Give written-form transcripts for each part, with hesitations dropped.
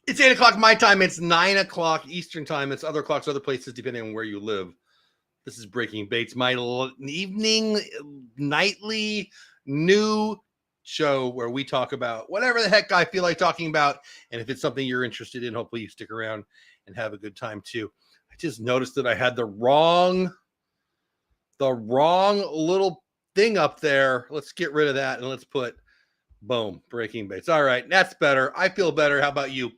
It's 8 o'clock my time. It's 9 o'clock Eastern time. It's other clocks, other places, depending on where you live. This is Breaking Bates, my evening, nightly, new show where we talk about whatever the heck I feel like talking about. And if it's something you're interested in, hopefully you stick around and have a good time too. I just noticed that I had the wrong little thing up there. Let's get rid of that and let's put boom, Breaking Bates. All right, that's better. I feel better. How about you?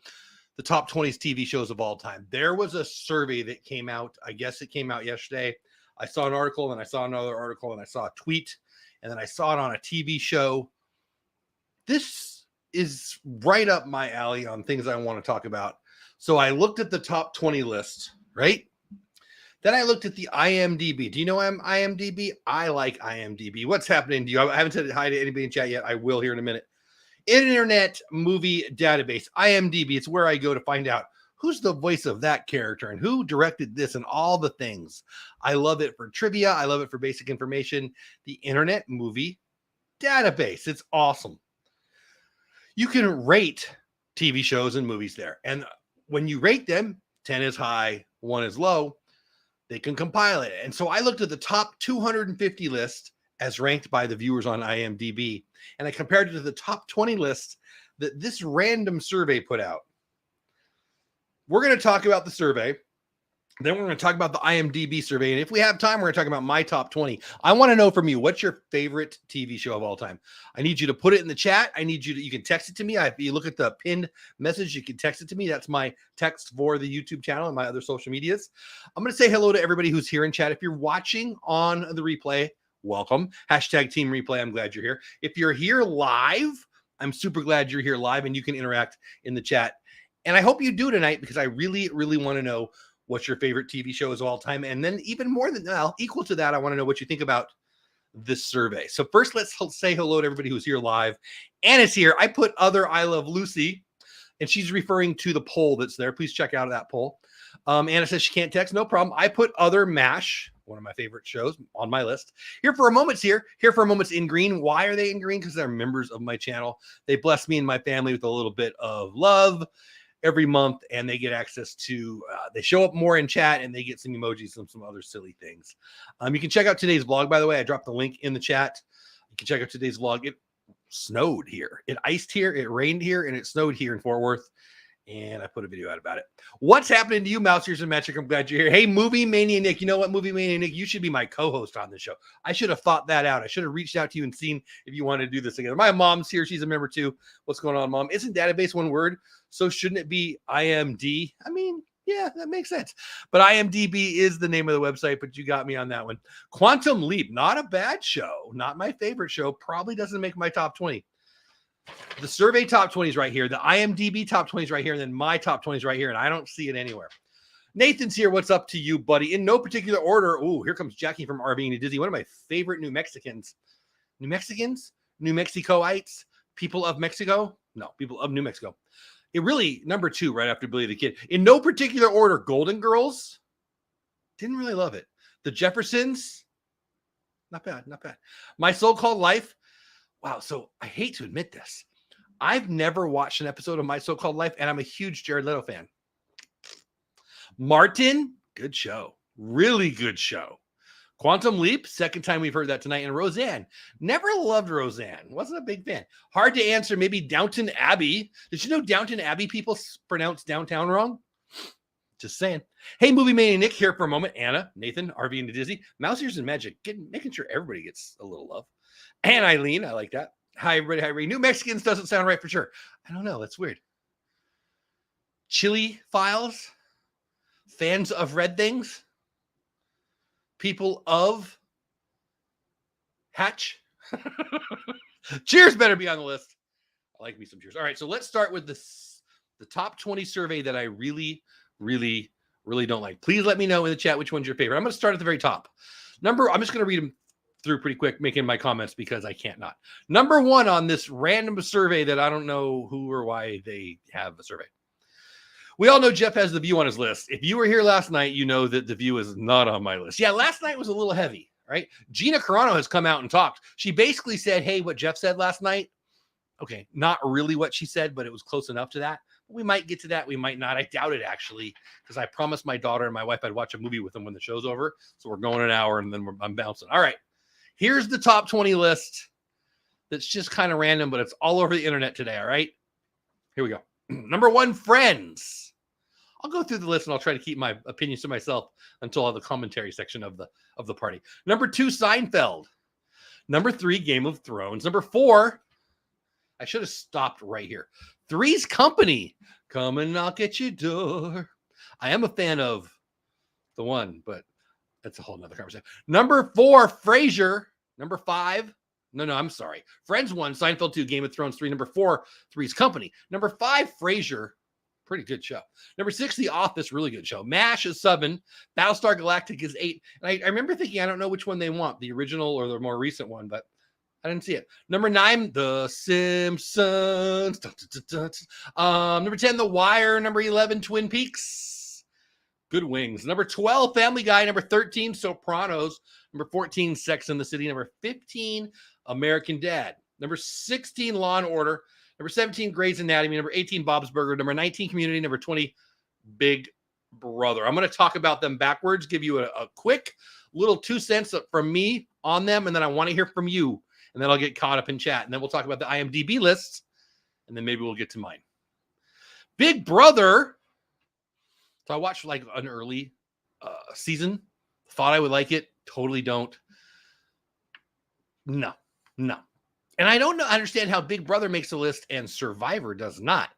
The top 20 TV shows of all time. There was a survey that came out. I guess it came out yesterday. I saw an article and I saw another article and I saw a tweet and then I saw it on a TV show. This is right up my alley on things I want to talk about. So I looked at the top 20 list, right? Then I looked at the IMDb. Do you know IMDb? I like IMDb. What's happening to you? I haven't said hi to anybody in chat yet. I will here in a minute. Internet Movie Database, IMDb. It's where I go to find out who's the voice of that character and who directed this and all the things. I love it for trivia. I love it for basic information. The Internet Movie Database. It's awesome. You can rate TV shows and movies there. And when you rate them, 10 is high, 1 is low. They can compile it. And so I looked at the top 250 list as ranked by the viewers on IMDb. And I compared it to the top 20 list that this random survey put out. We're going to talk about the survey. Then we're going to talk about the IMDb survey. And if we have time, we're going to talk about my top 20. I want to know from you, what's your favorite TV show of all time? I need you to put it in the chat. I need you to, you can text it to me. If you look at the pinned message, you can text it to me. That's my text for the YouTube channel and my other social medias. I'm going to say hello to everybody who's here in chat. If you're watching on the replay, welcome. Hashtag Team Replay. I'm glad you're here. If you're here live, I'm super glad you're here live and you can interact in the chat. And I hope you do tonight because I really, really want to know what's your favorite TV show of all time. And then even more than that, equal to that, I want to know what you think about this survey. So first, let's say hello to everybody who's here live. Anna's here. I put other I Love Lucy, and she's referring to the poll that's there. Please check out that poll. Anna says she can't text. No problem. I put other MASH, one of my favorite shows, on my list. Here for a Moment's here. Here for a Moment's in green. Why are they in green? Because they're members of my channel. They bless me and my family with a little bit of love every month, and they get access to, they show up more in chat, and they get some emojis and some other silly things. You can check out today's vlog, by the way. I dropped the link in the chat. You can check out today's vlog. It snowed here. It iced here. It rained here, and it snowed here in Fort Worth. And I put a video out about it. What's happening to you, Mouse Ears and Magic? I'm glad you're here. Hey, Movie Mania Nick. You know what, Movie Mania Nick? You should be my co-host on the show. I should have thought that out. I should have reached out to you and seen if you wanted to do this together. My mom's here. She's a member too. What's going on, Mom? Isn't database one word? So shouldn't it be IMD? I mean, yeah, that makes sense. But IMDb is the name of the website, but you got me on that one. Quantum Leap, not a bad show. Not my favorite show. Probably doesn't make my top 20. The survey top 20 is right here. The IMDb top 20 is right here. And then my top 20 is right here. And I don't see it anywhere. Nathan's here. What's up to you, buddy? In no particular order. Ooh, here comes Jackie from RVing to Disney. One of my favorite New Mexicans. New Mexicans? New Mexicoites? People of Mexico? No, people of New Mexico. It really, number 2, right after Billy the Kid. In no particular order, Golden Girls. Didn't really love it. The Jeffersons. Not bad, not bad. My So-Called Life. Wow, so I hate to admit this. I've never watched an episode of My So-Called Life, and I'm a huge Jared Leto fan. Martin, good show. Really good show. Quantum Leap, second time we've heard that tonight. And Roseanne, never loved Roseanne. Wasn't a big fan. Hard to answer, maybe Downton Abbey. Did you know Downton Abbey people pronounce downtown wrong? Just saying. Hey, Movie Mania Nick here for a moment. Anna, Nathan, RV into Disney. Mouse Ears and Magic, making sure everybody gets a little love. And Eileen, I like that. Hi, everybody. Hi, Ray. New Mexicans doesn't sound right for sure. I don't know. That's weird. Chili Files. Fans of red things. People of Hatch. Cheers better be on the list. I like me some cheers. All right, so let's start with the top 20 survey that I really, really, really don't like. Please let me know in the chat which one's your favorite. I'm going to start at the very top. I'm just going to read them through pretty quick, making my comments because I can't not. Number 1 on this random survey that I don't know who or why they have a survey. We all know Jeff has The View on his list. If you were here last night, you know that The View is not on my list. Yeah, last night was a little heavy, right? Gina Carano has come out and talked. She basically said, hey, what Jeff said last night, Okay, not really what she said, but it was close enough to that. We might get to that. We might not. I doubt it, actually, because I promised my daughter and my wife I'd watch a movie with them when the show's over. So we're going an hour, and then I'm bouncing. All right, here's the top 20 list. That's just kind of random, but it's all over the internet today. All right, here we go. Number 1, Friends. I'll go through the list and I'll try to keep my opinions to myself until I have the commentary section of the party. Number 2, Seinfeld. Number 3, Game of Thrones. Number 4, I should have stopped right here. Three's Company. Come and knock at your door. I am a fan of the one, but that's a whole nother conversation. Number 4, Frasier. Number 5. No, I'm sorry. Friends 1, Seinfeld 2, Game of Thrones 3. Number 4, Three's Company. Number 5, Frasier. Pretty good show. Number 6, The Office. Really good show. MASH is 7. Battlestar Galactica is 8. And I remember thinking, I don't know which one they want, the original or the more recent one, but I didn't see it. Number 9, The Simpsons. Number 10, The Wire. Number 11, Twin Peaks. Good Wings. Number 12, Family Guy. Number 13, Sopranos. Number 14, Sex and the City. Number 15, American Dad. Number 16, Law and Order. Number 17, Grey's Anatomy. Number 18, Bob's Burger. Number 19, Community. Number 20, Big Brother. I'm going to talk about them backwards, give you a quick little 2 cents from me on them, and then I want to hear from you. And then I'll get caught up in chat. And then we'll talk about the IMDb lists, and then maybe we'll get to mine. Big Brother. So I watched like an early season. Thought I would like it. Totally don't. No. And I don't understand how Big Brother makes a list and Survivor does not.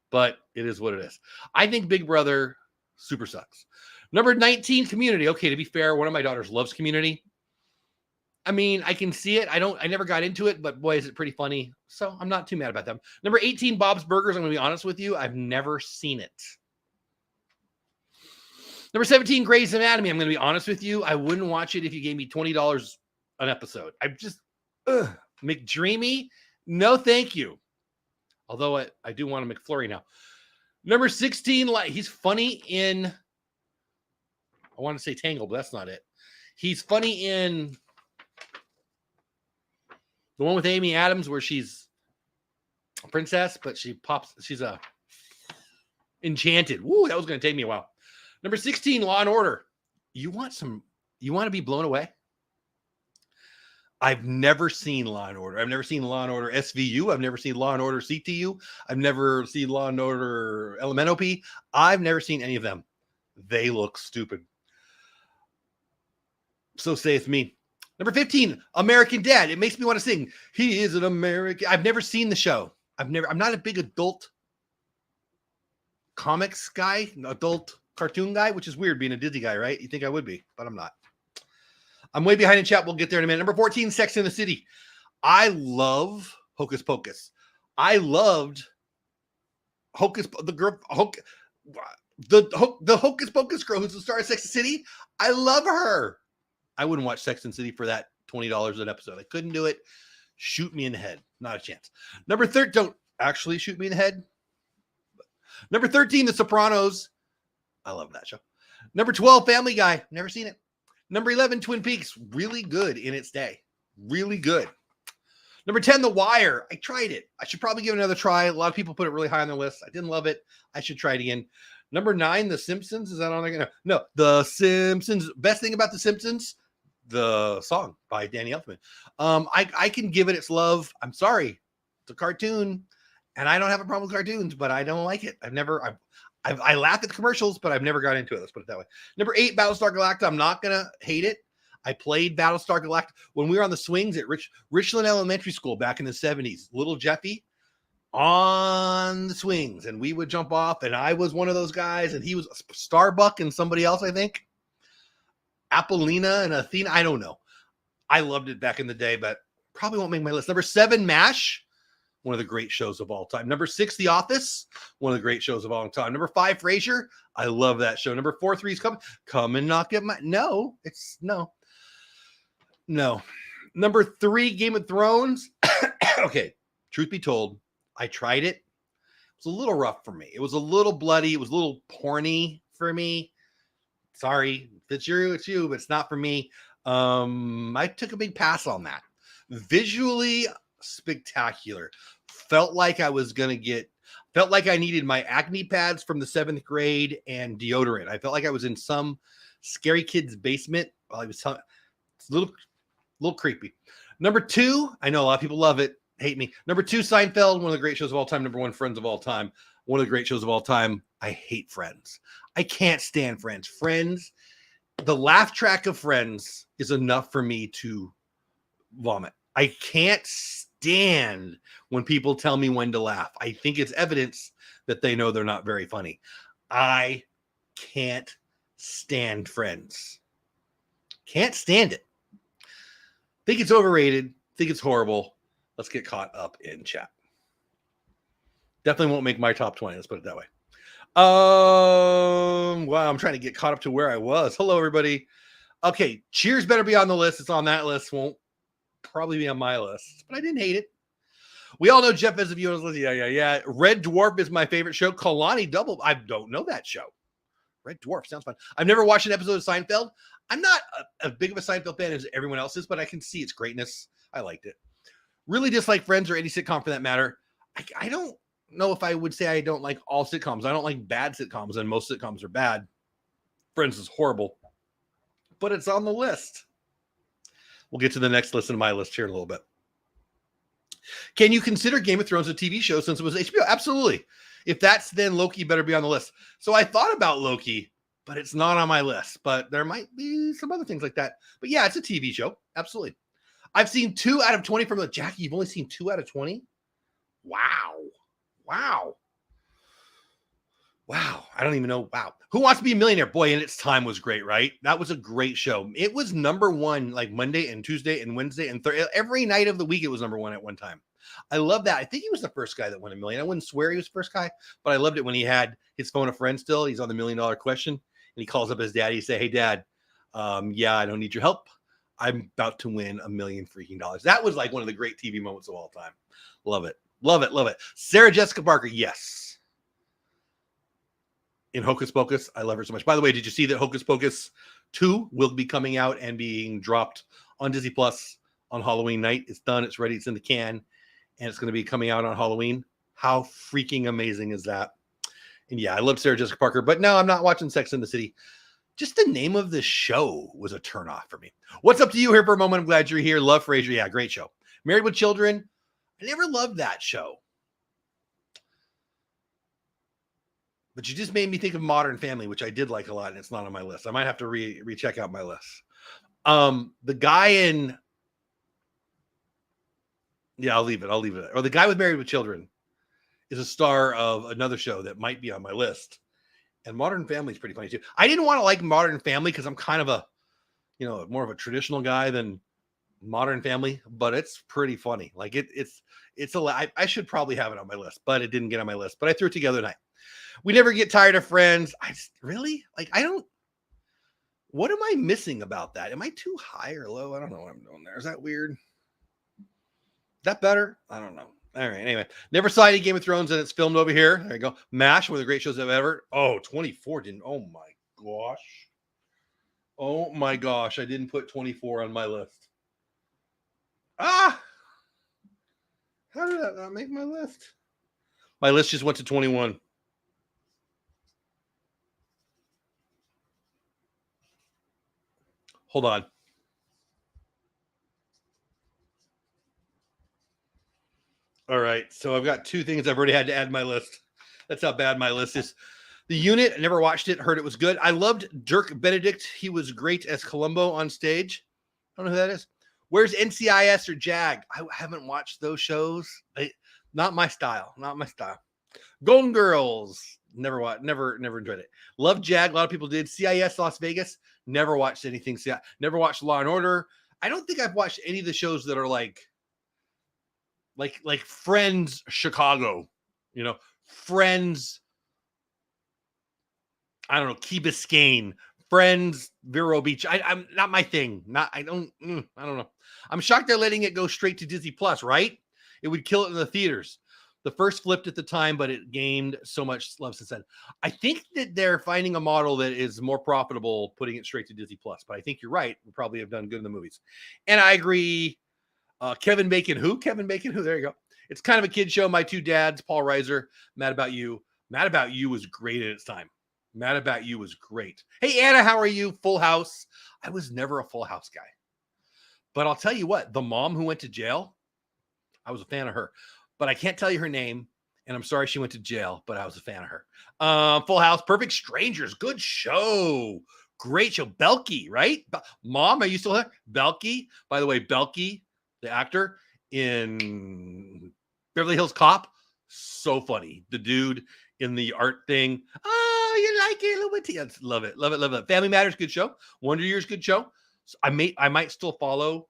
But it is what it is. I think Big Brother super sucks. Number 19, Community. Okay, to be fair, one of my daughters loves Community. I mean, I can see it. I never got into it, but boy, is it pretty funny. So I'm not too mad about them. Number 18, Bob's Burgers. I'm going to be honest with you. I've never seen it. Number 17, Grey's Anatomy. I'm going to be honest with you. I wouldn't watch it if you gave me $20 an episode. I'm just, McDreamy. No, thank you. Although I do want a McFlurry now. Number 16, he's funny in, I want to say Tangled, but that's not it. He's funny in the one with Amy Adams where she's a princess, but she's a Enchanted. Woo, that was going to take me a while. Number 16, Law and Order. You want to be blown away? I've never seen Law and Order. I've never seen Law and Order SVU. I've never seen Law and Order CTU. I've never seen Law and Order LMNOP. I've never seen any of them. They look stupid. So saith me. Number 15, American Dad. It makes me want to sing. He is an American. I've never seen the show. I'm not a big adult comics guy, adult cartoon guy, which is weird being a Disney guy, right? You think I would be, but I'm not. I'm way behind in chat. We'll get there in a minute. Number 14, Sex and the City. I love Hocus Pocus. I loved the Hocus Pocus girl who's the star of Sex and the City. I love her. I wouldn't watch Sex and the City for that $20 an episode. I couldn't do it. Shoot me in the head. Not a chance. Number 13, don't actually shoot me in the head. Number 13, The Sopranos. I love that show. Number 12, Family Guy. Never seen it. Number 11, Twin Peaks. Really good in its day. Really good. Number 10, The Wire. I tried it. I should probably give it another try. A lot of people put it really high on their list. I didn't love it. I should try it again. Number 9, The Simpsons. Is that on there? No. The Simpsons. Best thing about The Simpsons, the song by Danny Elfman. I can give it its love. I'm sorry. It's a cartoon. And I don't have a problem with cartoons, but I don't like it. I laugh at the commercials, but I've never got into it. Let's put it that way. Number 8, Battlestar Galactica. I'm not going to hate it. I played Battlestar Galactica when we were on the swings at Richland Elementary School back in the 70s. Little Jeffy on the swings, and we would jump off, and I was one of those guys, and he was Starbuck and somebody else, I think. Apollina and Athena. I don't know. I loved it back in the day, but probably won't make my list. Number 7, MASH. One of the great shows of all time. Number 6, The Office. One of the great shows of all time. Number 5, Frasier. I love that show. Number 4, Three's Company. Come and knock at my... No. Number 3, Game of Thrones. Okay. Truth be told, I tried it. It was a little rough for me. It was a little bloody. It was a little porny for me. Sorry. If it's you, but it's not for me. I took a big pass on that. Visually spectacular. felt like I was going to felt like I needed my acne pads from the 7th grade and deodorant. I felt like I was in some scary kid's basement while I was telling. It's a little creepy. Number 2, I know a lot of people love it, hate me. Number 2, Seinfeld, one of the great shows of all time. Number 1, Friends of all time, one of the great shows of all time. I hate Friends. I can't stand Friends. Friends, the laugh track of Friends is enough for me to vomit. I can't stand when people tell me when to laugh. I think it's evidence that they know they're not very funny. I can't stand Friends. Can't stand it. Think it's overrated. Think it's horrible. Let's get caught up in chat. Definitely won't make my top 20. Let's put it that way. Wow, I'm trying to get caught up to where I was. Hello, everybody. Okay, Cheers better be on the list. It's on that list. Won't probably be on my list, but I didn't hate it. We all know Jeff Bezavio's list. Yeah. Red Dwarf is my favorite show. Kalani Double. I don't know that show. Red Dwarf sounds fun. I've never watched an episode of Seinfeld. I'm not a big of a Seinfeld fan as everyone else is, but I can see its greatness. I liked it. Really dislike Friends or any sitcom for that matter. I don't know if I would say I don't like all sitcoms. I don't like bad sitcoms, and most sitcoms are bad. Friends is horrible, but it's on the list. We'll get to the next list in my list here in a little bit. Can you consider Game of Thrones a TV show since it was HBO? Absolutely. If that's, then Loki better be on the list. So I thought about Loki, but it's not on my list. But there might be some other things like that. But yeah, it's a TV show. Absolutely. I've seen 2 out of 20 from the Jackie. You've only seen 2 out of 20? Wow. I don't even know. Wow. Who Wants to Be a Millionaire? Boy, In Its Time was great, right? That was a great show. It was number 1 like Monday and Tuesday and Wednesday and Thursday. Every night of the week, it was number 1 at one time. I love that. I think he was the first guy that won $1 million. I wouldn't swear he was the first guy, but I loved it when he had his phone a friend still. He's on the $1 million question, and he calls up his daddy and say, "Hey, Dad, yeah, I don't need your help. I'm about to win $1 million freaking dollars." That was like one of the great TV moments of all time. Love it. Sarah Jessica Parker, yes. In Hocus Pocus, I love her so much. By the way, did you see that Hocus Pocus 2 will be coming out and being dropped on Disney Plus on Halloween night? It's done. It's ready. It's in the can. And it's going to be coming out on Halloween. How freaking amazing is that? And yeah, I love Sarah Jessica Parker. But no, I'm not watching Sex and the City. Just the name of the show was a turnoff for me. What's up to you here for a moment? I'm glad you're here. Love Frasier. Yeah, great show. Married with Children. I never loved that show. But you just made me think of Modern Family, which I did like a lot, and it's not on my list. I might have to recheck out my list. The guy in... Yeah, I'll leave it. Or the guy with Married with Children is a star of another show that might be on my list. And Modern Family is pretty funny too. I didn't want to like Modern Family because I'm kind of more of a traditional guy than Modern Family, but it's pretty funny. Like it's I should probably have it on my list, but it didn't get on my list. But I threw it together tonight. We never get tired of Friends. What am I missing about that? Am I too high or low? I don't know what I'm doing there. Is that weird? Is that better? I don't know. All right. Anyway, never saw any Game of Thrones, and it's filmed over here. There you go. MASH, one of the great shows I've ever. Oh, 24 didn't. Oh my gosh. Oh my gosh. I didn't put 24 on my list. How did that not make my list? My list just went to 21. Hold on. All right. So I've got 2 things I've already had to add to my list. That's how bad my list is. The Unit, I never watched it. Heard it was good. I loved Dirk Benedict. He was great as Columbo on stage. I don't know who that is. Where's NCIS or JAG? I haven't watched those shows. Not my style. Golden Girls. Never enjoyed it. Love JAG. A lot of people did. CIS Las Vegas. Never watched anything. Never watched Law and Order. I don't think I've watched any of the shows that are like Friends Chicago. Friends. I don't know, Key Biscayne, Friends, Vero Beach. I'm not my thing. I don't know. I'm shocked they're letting it go straight to Disney Plus, right? It would kill it in the theaters. The first flipped at the time, but it gained so much love since then. I think that they're finding a model that is more profitable putting it straight to Disney Plus, but I think you're right. We probably have done good in the movies. And I agree. Kevin Bacon, who? There you go. It's kind of a kid show. My two dads, Paul Reiser, Mad About You. Mad About You was great at its time. Mad About You was great. Hey, Anna, how are you? Full House. I was never a Full House guy. But I'll tell you what, the mom who went to jail, I was a fan of her. But I can't tell you her name. And I'm sorry she went to jail, but I was a fan of her. Full House, Perfect Strangers, good show. Great show. Belky, right? Mom, are you still there? Belky. By the way, Belky, the actor in Beverly Hills Cop, so funny. The dude in the art thing. Oh, you like it a little bit? Yes, love it, love it, love it. Family Matters, good show. Wonder Years, good show. So I might still follow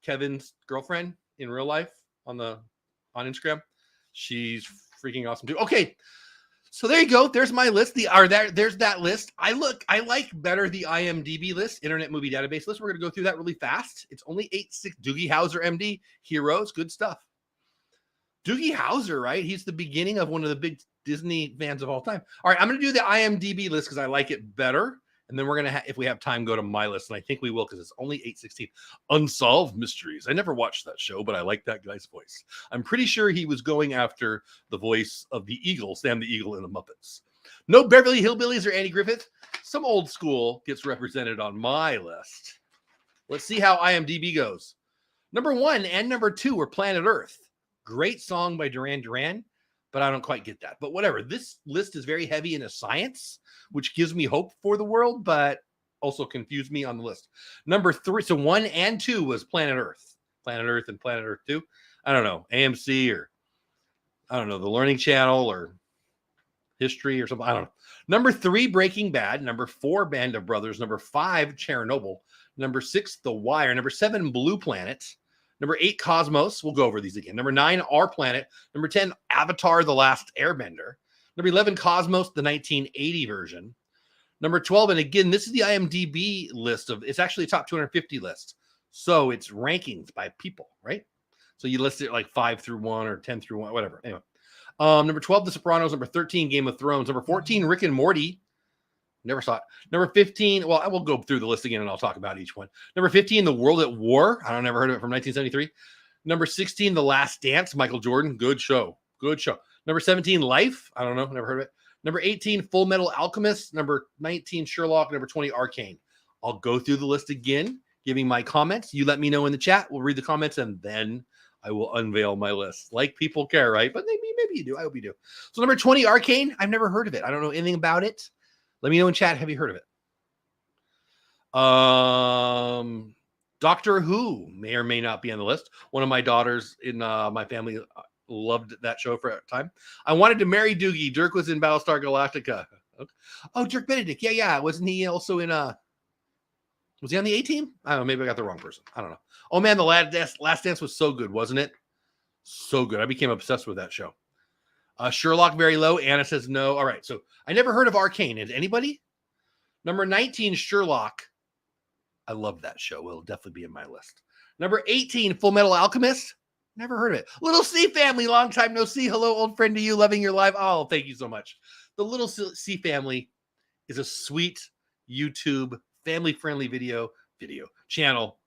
Kevin's girlfriend in real life on Instagram. She's freaking awesome too. Okay, so there you go. There's my list. There's that list. I like better the IMDb list, Internet Movie Database list. We're gonna go through that really fast. It's only 8.6. Doogie Howser, MD, Heroes, good stuff. Doogie Howser, right? He's the beginning of one of the big Disney fans of all time. All right, I'm gonna do the IMDb list because I like it better. And then we're going to, if we have time, go to my list. And I think we will because it's only 8:16. Unsolved Mysteries. I never watched that show, but I like that guy's voice. I'm pretty sure he was going after the voice of the Eagle, Sam the Eagle in the Muppets. No Beverly Hillbillies or Andy Griffith. Some old school gets represented on my list. Let's see how IMDb goes. Number 1 and number 2 were Planet Earth. Great song by Duran Duran, but I don't quite get that. But whatever. This list is very heavy into science, which gives me hope for the world, but also confused me on the list. Number 3, so 1 and 2 was Planet Earth. Planet Earth and Planet Earth 2. I don't know, AMC or, I don't know, the Learning Channel or History or something. I don't know. Number 3, Breaking Bad. Number 4, Band of Brothers. Number 5, Chernobyl. Number 6, The Wire. Number 7, Blue Planet. Number 8, Cosmos. We'll go over these again. Number 9, Our Planet. Number 10, Avatar, The Last Airbender. Number 11, Cosmos, the 1980 version. Number 12, and again, this is the IMDb list of, it's actually a top 250 list. So it's rankings by people, right? So you list it like 5 through 1 or 10 through 1, whatever. Anyway, number 12, The Sopranos. Number 13, Game of Thrones. Number 14, Rick and Morty. Never saw it. Number 15, well, I will go through the list again and I'll talk about each one. Number 15, The World at War. I don't never heard of it, from 1973. Number 16, The Last Dance, Michael Jordan. Good show. Good show. Number 17, Life. I don't know. Never heard of it. Number 18, Fullmetal Alchemist. Number 19, Sherlock. Number 20, Arcane. I'll go through the list again, giving my comments. You let me know in the chat. We'll read the comments, and then I will unveil my list. Like people care, right? But maybe you do. I hope you do. So number 20, Arcane. I've never heard of it. I don't know anything about it. Let me know in chat. Have you heard of it? Doctor Who may or may not be on the list. One of my daughters in my family loved that show for a time. I Wanted to Marry Doogie. Dirk was in Battlestar Galactica. Oh, Dirk Benedict. Yeah. Wasn't he also in was he on the A-Team? I don't know. Maybe I got the wrong person. I don't know. Oh man, the Last Dance was so good, wasn't it? So good. I became obsessed with that show. Sherlock, very low. Anna says no. All right. So I never heard of Arcane. Is anybody? Number 19, Sherlock. I love that show. It'll definitely be in my list. Number 18, Fullmetal Alchemist. Never heard of it. Little C family, long time no see. Hello, old friend to you, loving your life. Oh, thank you so much. The Little C family is a sweet YouTube family-friendly video channel.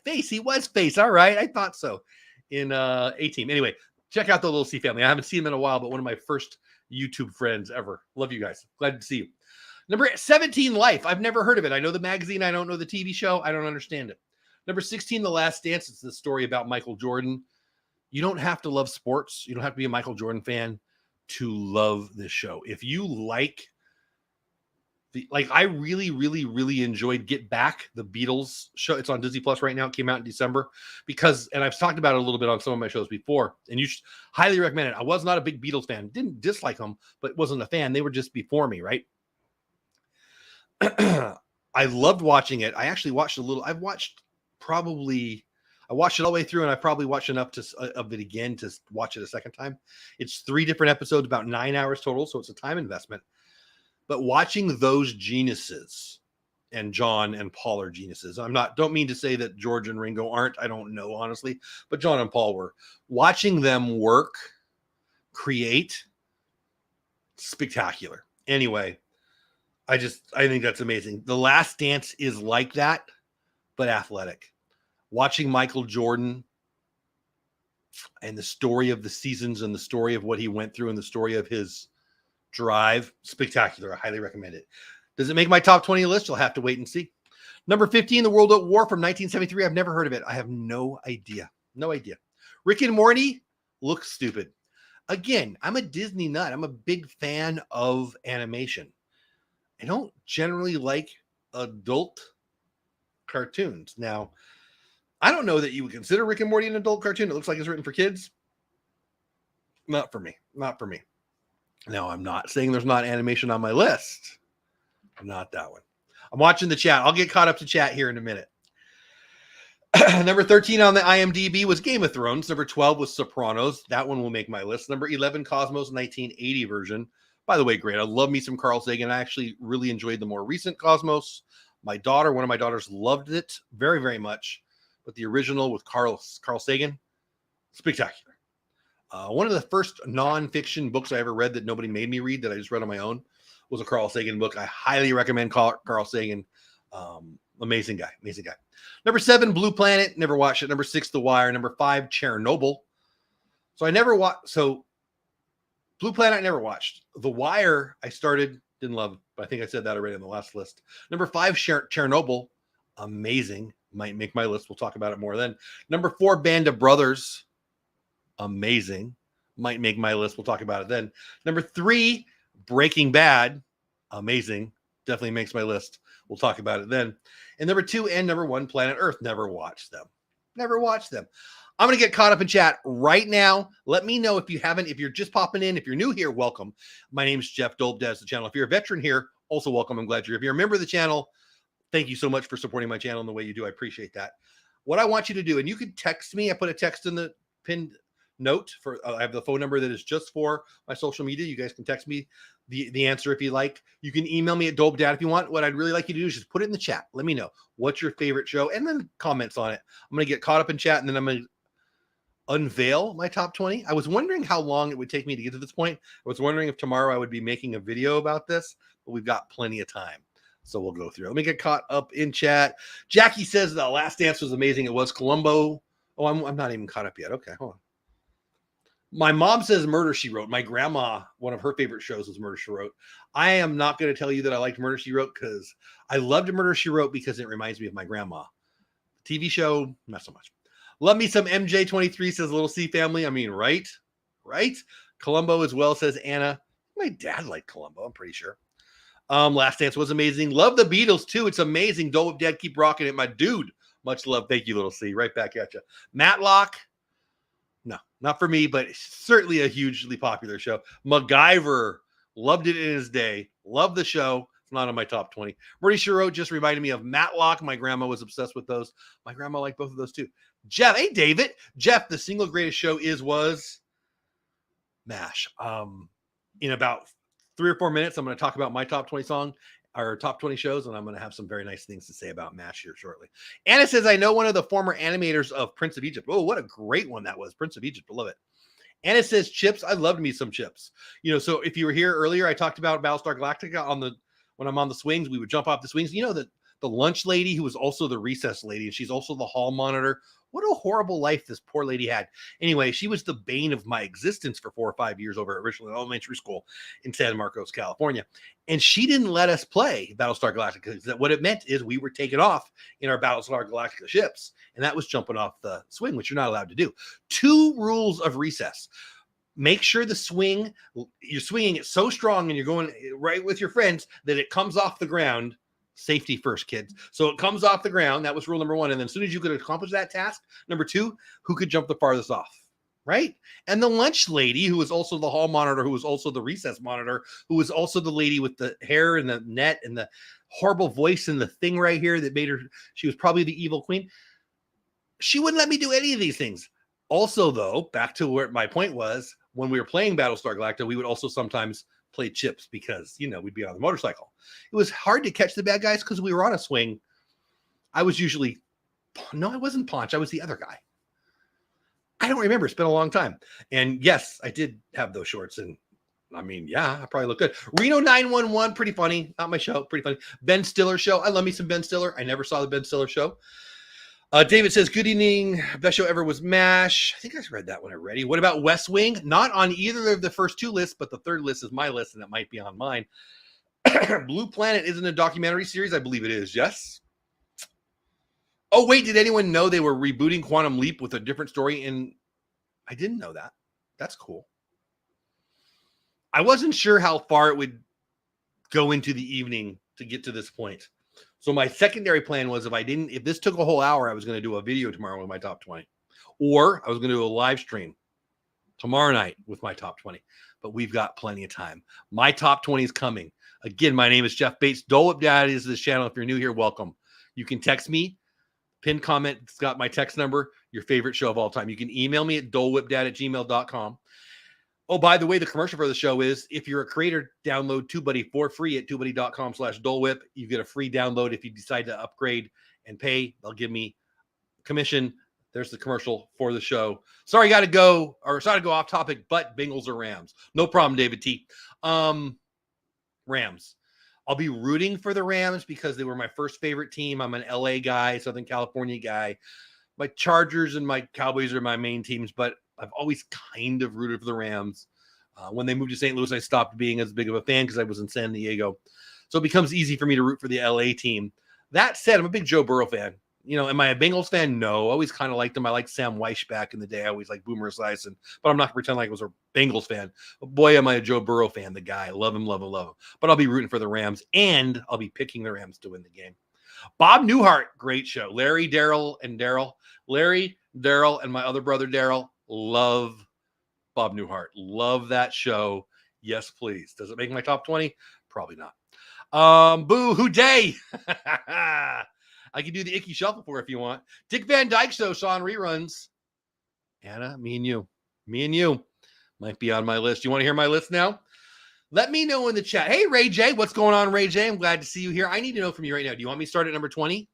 Face. He was Face. All right, I thought so. In A-Team. Anyway, check out the Little C family. I haven't seen them in a while, but one of my first YouTube friends ever. Love you guys. Glad to see you. Number 17, Life. I've never heard of it. I know the magazine. I don't know the TV show. I don't understand it. Number 16, The Last Dance. It's the story about Michael Jordan. You don't have to love sports. You don't have to be a Michael Jordan fan to love this show. If you like I really, really, really enjoyed Get Back, the Beatles show. It's on Disney Plus right now. It came out in December and I've talked about it a little bit on some of my shows before, and you should highly recommend it. I was not a big Beatles fan. Didn't dislike them, but wasn't a fan. They were just before me, right? I loved watching it. I actually watched I watched it all the way through, and I probably watched enough of it again to watch it a second time. It's 3 different episodes, about 9 hours total, so it's a time investment. But watching those geniuses, and John and Paul are geniuses. Don't mean to say that George and Ringo aren't. I don't know, honestly. But John and Paul were. Watching them work, create, spectacular. Anyway, I think that's amazing. The Last Dance is like that, but athletic. Watching Michael Jordan and the story of the seasons and the story of what he went through and the story of his drive. Spectacular. I highly recommend it. Does it make my top 20 list? You'll have to wait and see. Number 15, The World at War from 1973. I've never heard of it. I have no idea. No idea. Rick and Morty looks stupid. Again, I'm a Disney nut. I'm a big fan of animation. I don't generally like adult cartoons. Now, I don't know that you would consider Rick and Morty an adult cartoon. It looks like it's written for kids. Not for me. Not for me. Now, I'm not saying there's not animation on my list. Not that one. I'm watching the chat. I'll get caught up to chat here in a minute. Number 13 on the IMDb was Game of Thrones. Number 12 was Sopranos. That one will make my list. Number 11, Cosmos 1980 version. By the way, great. I love me some Carl Sagan. I actually really enjoyed the more recent Cosmos. One of my daughters loved it very, very much. But the original with Carl Sagan, spectacular. One of the first nonfiction books I ever read that nobody made me read, that I just read on my own, was a Carl Sagan book. I highly recommend Carl Sagan. Amazing guy. Amazing guy. Number 7, Blue Planet. Never watched it. Number 6, The Wire. Number 5, Chernobyl. So I never watched. So Blue Planet I never watched. The Wire I started, didn't love, but I think I said that already on the last list. Number 5, Chernobyl. Amazing. Might make my list. We'll talk about it more then. Number 4, Band of Brothers. Amazing. Might make my list. We'll talk about it then. Number 3, Breaking Bad. Amazing. Definitely makes my list. We'll talk about it then. And number 2 and number 1, Planet Earth. Never watched them. Never watched them. I'm going to get caught up in chat right now. Let me know if you haven't, if you're just popping in, if you're new here, welcome. My name's Jeff Dolewhipdad, the channel. If you're a veteran here, also welcome. I'm glad you're here. If you're a member of the channel, thank you so much for supporting my channel in the way you do. I appreciate that. What I want you to do, and you can text me. I put a text in the pinned note for, I have the phone number that is just for my social media. You guys can text me the answer if you like. You can email me at dolewhipdad if you want. What I'd really like you to do is just put it in the chat. Let me know what's your favorite show and then comments on it. I'm going to get caught up in chat and then I'm going to unveil my top 20. I was wondering how long it would take me to get to this point. I was wondering if tomorrow I would be making a video about this, but we've got plenty of time. So we'll go through it. Let me get caught up in chat. Jackie says the Last Dance was amazing. It was. Columbo. Oh, I'm not even caught up yet. Okay, hold on. My mom says Murder, She Wrote. My grandma, one of her favorite shows was Murder, She Wrote. I am not going to tell you that I liked Murder, She Wrote because I loved Murder, She Wrote because it reminds me of my grandma. TV show, not so much. Love me some MJ23, says Little C Family. I mean, right? Right? Columbo as well, says Anna. My dad liked Columbo, I'm pretty sure. Last Dance was amazing. Love the Beatles, too. It's amazing. Dole Whip Dad, keep rocking it. My dude. Much love. Thank you, Little C. Right back at you. Matlock. No, not for me, but certainly a hugely popular show. MacGyver, loved it in his day. Love the show. It's not on my top 20. Murray She Wrote just reminded me of Matlock. My grandma was obsessed with those. My grandma liked both of those too. Jeff, hey David. Jeff, the single greatest show was MASH. In about 3 or 4 minutes, I'm going to talk about my top 20 song, our top 20 shows, and I'm going to have some very nice things to say about MASH here shortly. Anna says, I know one of the former animators of Prince of Egypt. Oh, what a great one that was. Prince of Egypt. I love it. Anna says, Chips. I loved me some Chips. You know, so if you were here earlier, I talked about Battlestar Galactica when I'm on the swings, we would jump off the swings. You know, the lunch lady who was also the recess lady, and she's also the hall monitor. What a horrible life this poor lady had. Anyway, she was the bane of my existence for 4 or 5 years over at Richland Elementary School in San Marcos, California. And she didn't let us play Battlestar Galactica. What it meant is we were taken off in our Battlestar Galactica ships. And that was jumping off the swing, which you're not allowed to do. 2 rules of recess. Make sure the swing, you're swinging it so strong and you're going right with your friends that it comes off the ground. Safety first, kids. So it comes off the ground. That was rule number 1. And then as soon as you could accomplish that task, number 2, who could jump the farthest off, right? And the lunch lady, who was also the hall monitor, who was also the recess monitor, who was also the lady with the hair and the net and the horrible voice and the thing right here that made her, she was probably the evil queen. She wouldn't let me do any of these things. Also, though, back to where my point was, when we were playing Battlestar Galactica, we would also sometimes play chips because, you know, we'd be on the motorcycle. It was hard to catch the bad guys because we were on a swing. I was usually, no, I wasn't Paunch. I was the other guy. I don't remember. It's been a long time. And yes, I did have those shorts. And I mean, yeah, I probably look good. Reno 911, pretty funny. Not my show, pretty funny. Ben Stiller show. I love me some Ben Stiller. I never saw the Ben Stiller show. David says, good evening. Best show ever was MASH. I think I read that one already. What about West Wing? Not on either of the first two lists, but the third list is my list, and that might be on mine. Blue Planet isn't a documentary series. I believe it is. Yes. Oh, wait. Did anyone know they were rebooting Quantum Leap with a different story? And I didn't know that. That's cool. I wasn't sure how far it would go into the evening to get to this point. So my secondary plan was if this took a whole hour, I was going to do a video tomorrow with my top 20, or I was going to do a live stream tomorrow night with my top 20, but we've got plenty of time. My top 20 is coming. Again, my name is Jeff Bates. Dole Whip Dad is this channel. If you're new here, welcome. You can text me, pin comment. It's got my text number, your favorite show of all time. You can email me at dolewhipdad@gmail.com. Oh, by the way, the commercial for the show is if you're a creator, download TubeBuddy for free at tubebuddy.com/dolewhip. You get a free download if you decide to upgrade and pay. They'll give me commission. There's the commercial for the show. Sorry to go off topic, but Bengals or Rams? No problem, David T. Rams. I'll be rooting for the Rams because they were my first favorite team. I'm an LA guy, Southern California guy. My Chargers and my Cowboys are my main teams, but I've always kind of rooted for the Rams. When they moved to St. Louis, I stopped being as big of a fan because I was in San Diego. So it becomes easy for me to root for the LA team. That said, I'm a big Joe Burrow fan. Am I a Bengals fan? No. I always kind of liked him. I liked Sam Weish back in the day. I always liked Boomer Esiason, but I'm not going to pretend like I was a Bengals fan. But boy, am I a Joe Burrow fan, the guy. I love him, love him, love him. But I'll be rooting for the Rams, and I'll be picking the Rams to win the game. Bob Newhart, great show. Larry, Daryl, and my other brother, Daryl, love Bob Newhart. Love that show. Yes, please. Does it make my top 20? Probably not. Boo, who day? I can do the Icky Shuffle for if you want. Dick Van Dyke Show, Sean reruns. Anna, me and you might be on my list. You want to hear my list now? Let me know in the chat. Hey, Ray J, what's going on, Ray J? I'm glad to see you here. I need to know from you right now. Do you want me to start at number 20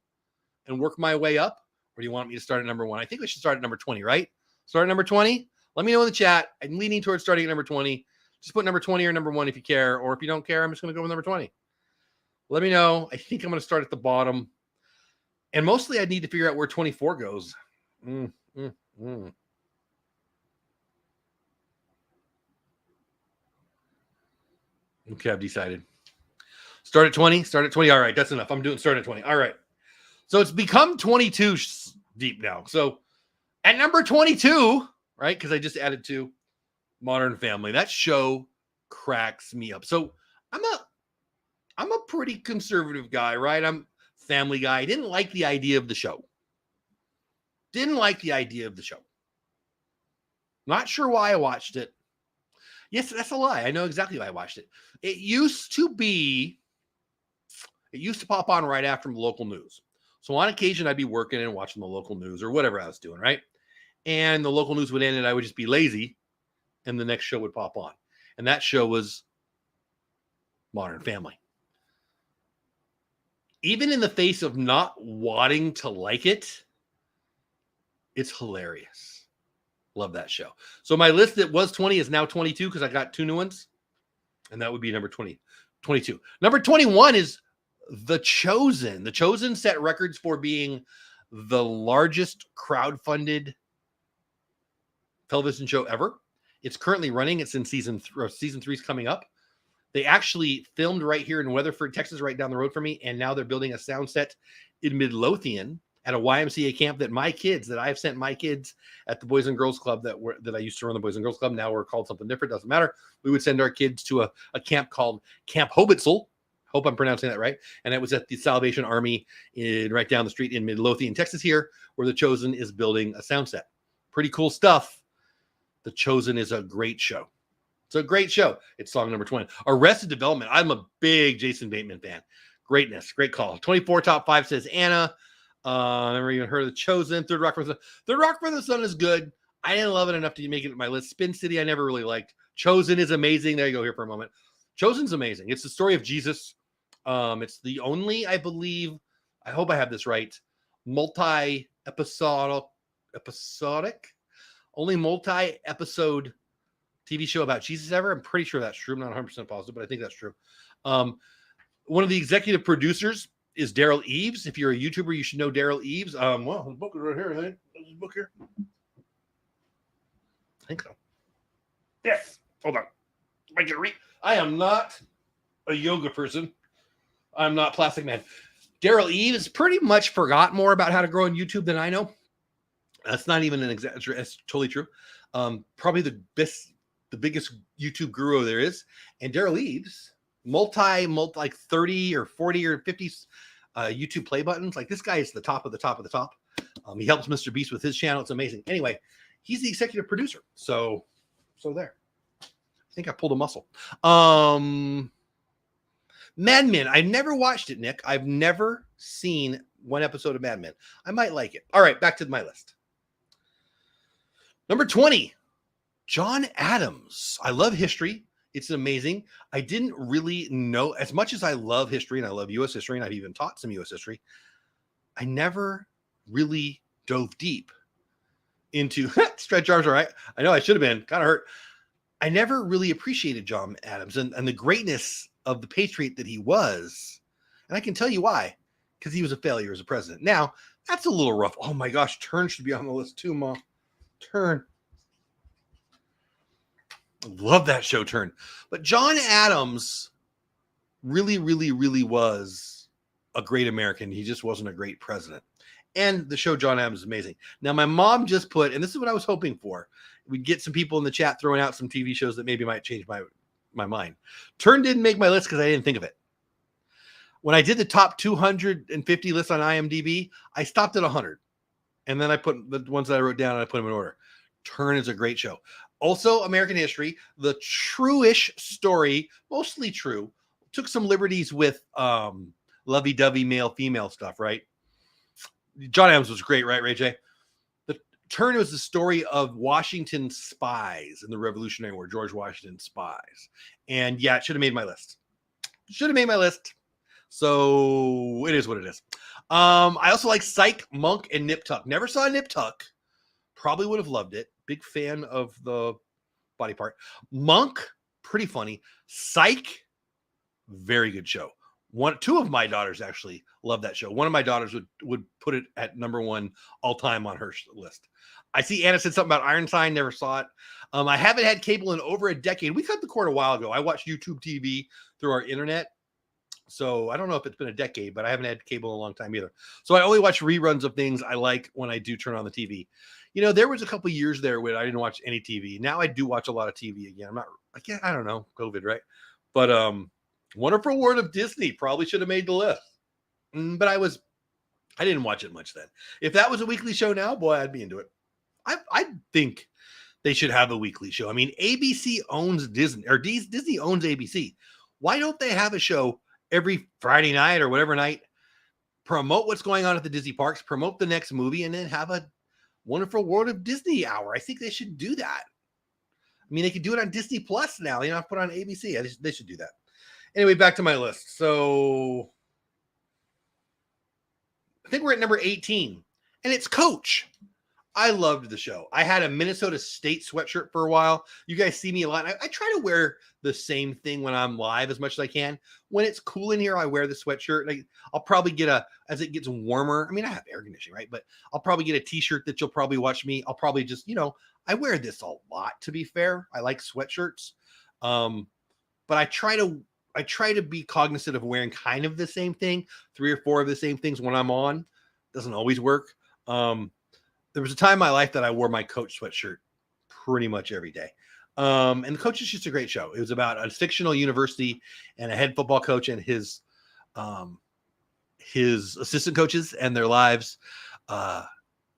and work my way up? Or do you want me to start at number 1? I think we should start at number 20, right? Start at number 20? Let me know in the chat. I'm leaning towards starting at number 20. Just put number 20 or number 1 if you care. Or if you don't care, I'm just going to go with number 20. Let me know. I think I'm going to start at the bottom. And mostly I need to figure out where 24 goes. Okay, I've decided. Start at 20? Start at 20. All right, that's enough. I'm doing start at 20. All right. So it's become 22 deep now. So at number 22, right, because I just added to Modern Family. That show cracks me up. So I'm a pretty conservative guy, right? I'm family guy. I didn't like the idea of the show. Not sure why I watched it. Yes, that's a lie. I know exactly why I watched it. It used to pop on right after the local news. So on occasion, I'd be working and watching the local news or whatever I was doing, right? And the local news would end and I would just be lazy and the next show would pop on. And that show was Modern Family. Even in the face of not wanting to like it, it's hilarious. Love that show. So my list that was 20 is now 22 because I got 2 new ones. And that would be number 22. Number 21 is The Chosen. The Chosen set records for being the largest crowdfunded television show ever. It's currently running. It's in season 3 is coming up. They actually filmed right here in Weatherford, Texas, right down the road from me. And now they're building a sound set in Midlothian at a YMCA camp that I've sent my kids at the Boys and Girls Club that I used to run the Boys and Girls Club. Now we're called something different. Doesn't matter. We would send our kids to a camp called Camp Hobitzel. Hope I'm pronouncing that right. And it was at the Salvation Army right down the street in Midlothian, Texas here, where The Chosen is building a sound set. Pretty cool stuff. The Chosen is a great show. It's a great show. It's song number 20. Arrested Development. I'm a big Jason Bateman fan. Greatness. Great call. 24 top 5 says Anna. Never even heard of The Chosen. Third Rock for the Sun is good. I didn't love it enough to make it my list. Spin City, I never really liked. Chosen is amazing. There you go here for a moment. Chosen's amazing. It's the story of Jesus. It's the only, I believe, I hope I have this right, multi-episodic, TV show about Jesus ever. I'm pretty sure that's true. I'm not 100% positive, but I think that's true. One of the executive producers is Daryl Eves. If you're a YouTuber, you should know Daryl Eves. Well, his book is right here. I think. Is his book here? I think so. Yes. Hold on. I can read. I am not a yoga person. I'm not Plastic Man. Daryl Eves pretty much forgot more about how to grow on YouTube than I know. That's not even an exaggeration. That's totally true. Probably the biggest YouTube guru there is. And Daryl Eves, multi like 30 or 40 or 50 YouTube play buttons. Like this guy is the top of the top of the top. He helps Mr. Beast with his channel. It's amazing. Anyway, he's the executive producer. So there. I think I pulled a muscle. Mad Men. I never watched it, Nick. I've never seen one episode of Mad Men. I might like it. All right, back to my list. Number 20, John Adams. I love history. It's amazing. I didn't really know, as much as I love history and I love U.S. history, and I've even taught some U.S. history, I never really dove deep into stretch arms. All right. I know I should have been kind of hurt. I never really appreciated John Adams and the greatness of the patriot that he was. And I can tell you why, because he was a failure as a president. Now, that's a little rough. Oh my gosh, Turn should be on the list too, Mom. Turn. Love that show, Turn. But John Adams really, really, really was a great American. He just wasn't a great president. And the show John Adams is amazing. Now, my mom just put, and this is what I was hoping for, we'd get some people in the chat throwing out some TV shows that maybe might change my mind. Turn didn't make my list because I didn't think of it. When I did the top 250 list on IMDb, I stopped at 100. And then I put the ones that I wrote down and I put them in order. Turn is a great show. Also, American history, the true-ish story, mostly true, took some liberties with lovey-dovey male-female stuff, right? John Adams was great, right, Ray J? The Turn was the story of Washington's spies in the Revolutionary War, George Washington's spies. And yeah, it should have made my list. Should have made my list. So it is what it is. I also like Psych, Monk, and Nip Tuck. Never saw Nip Tuck. Probably would have loved it. Big fan of the body part. Monk, pretty funny. Psych, very good show. Two of my daughters actually love that show. One of my daughters would put it at number one all time on her list. I see Anna said something about Ironsign. Never saw it. I haven't had cable in over a decade. We cut the cord a while ago. I watched YouTube TV through our internet. So I don't know if it's been a decade, but I haven't had cable in a long time either. So I only watch reruns of things I like when I do turn on the TV. You know, there was a couple years there where I didn't watch any TV. Now I do watch a lot of TV again. I don't know, COVID, right? But Wonderful World of Disney probably should have made the list. But I didn't watch it much then. If that was a weekly show now, boy, I'd be into it. I think they should have a weekly show. I mean, ABC owns Disney, or Disney owns ABC. Why don't they have a show every Friday night or whatever night, promote what's going on at the Disney parks, promote the next movie, and then have a Wonderful World of Disney hour? I think they should do that. I mean, they could do it on Disney Plus now. You know, put on ABC. They should do that. Anyway, back to my list. So I think we're at number 18, and it's Coach. I loved the show. I had a Minnesota State sweatshirt for a while. You guys see me a lot. I try to wear the same thing when I'm live as much as I can. When it's cool in here, I wear the sweatshirt. Like, I'll probably get as it gets warmer. I mean, I have air conditioning, right? But I'll probably get a t-shirt that you'll probably watch me. I'll probably just, I wear this a lot, to be fair. I like sweatshirts. But I try to be cognizant of wearing kind of the same thing, 3 or 4 of the same things when I'm on. Doesn't always work. There was a time in my life that I wore my Coach sweatshirt pretty much every day. And the Coach is just a great show. It was about a fictional university and a head football coach and his assistant coaches and their lives.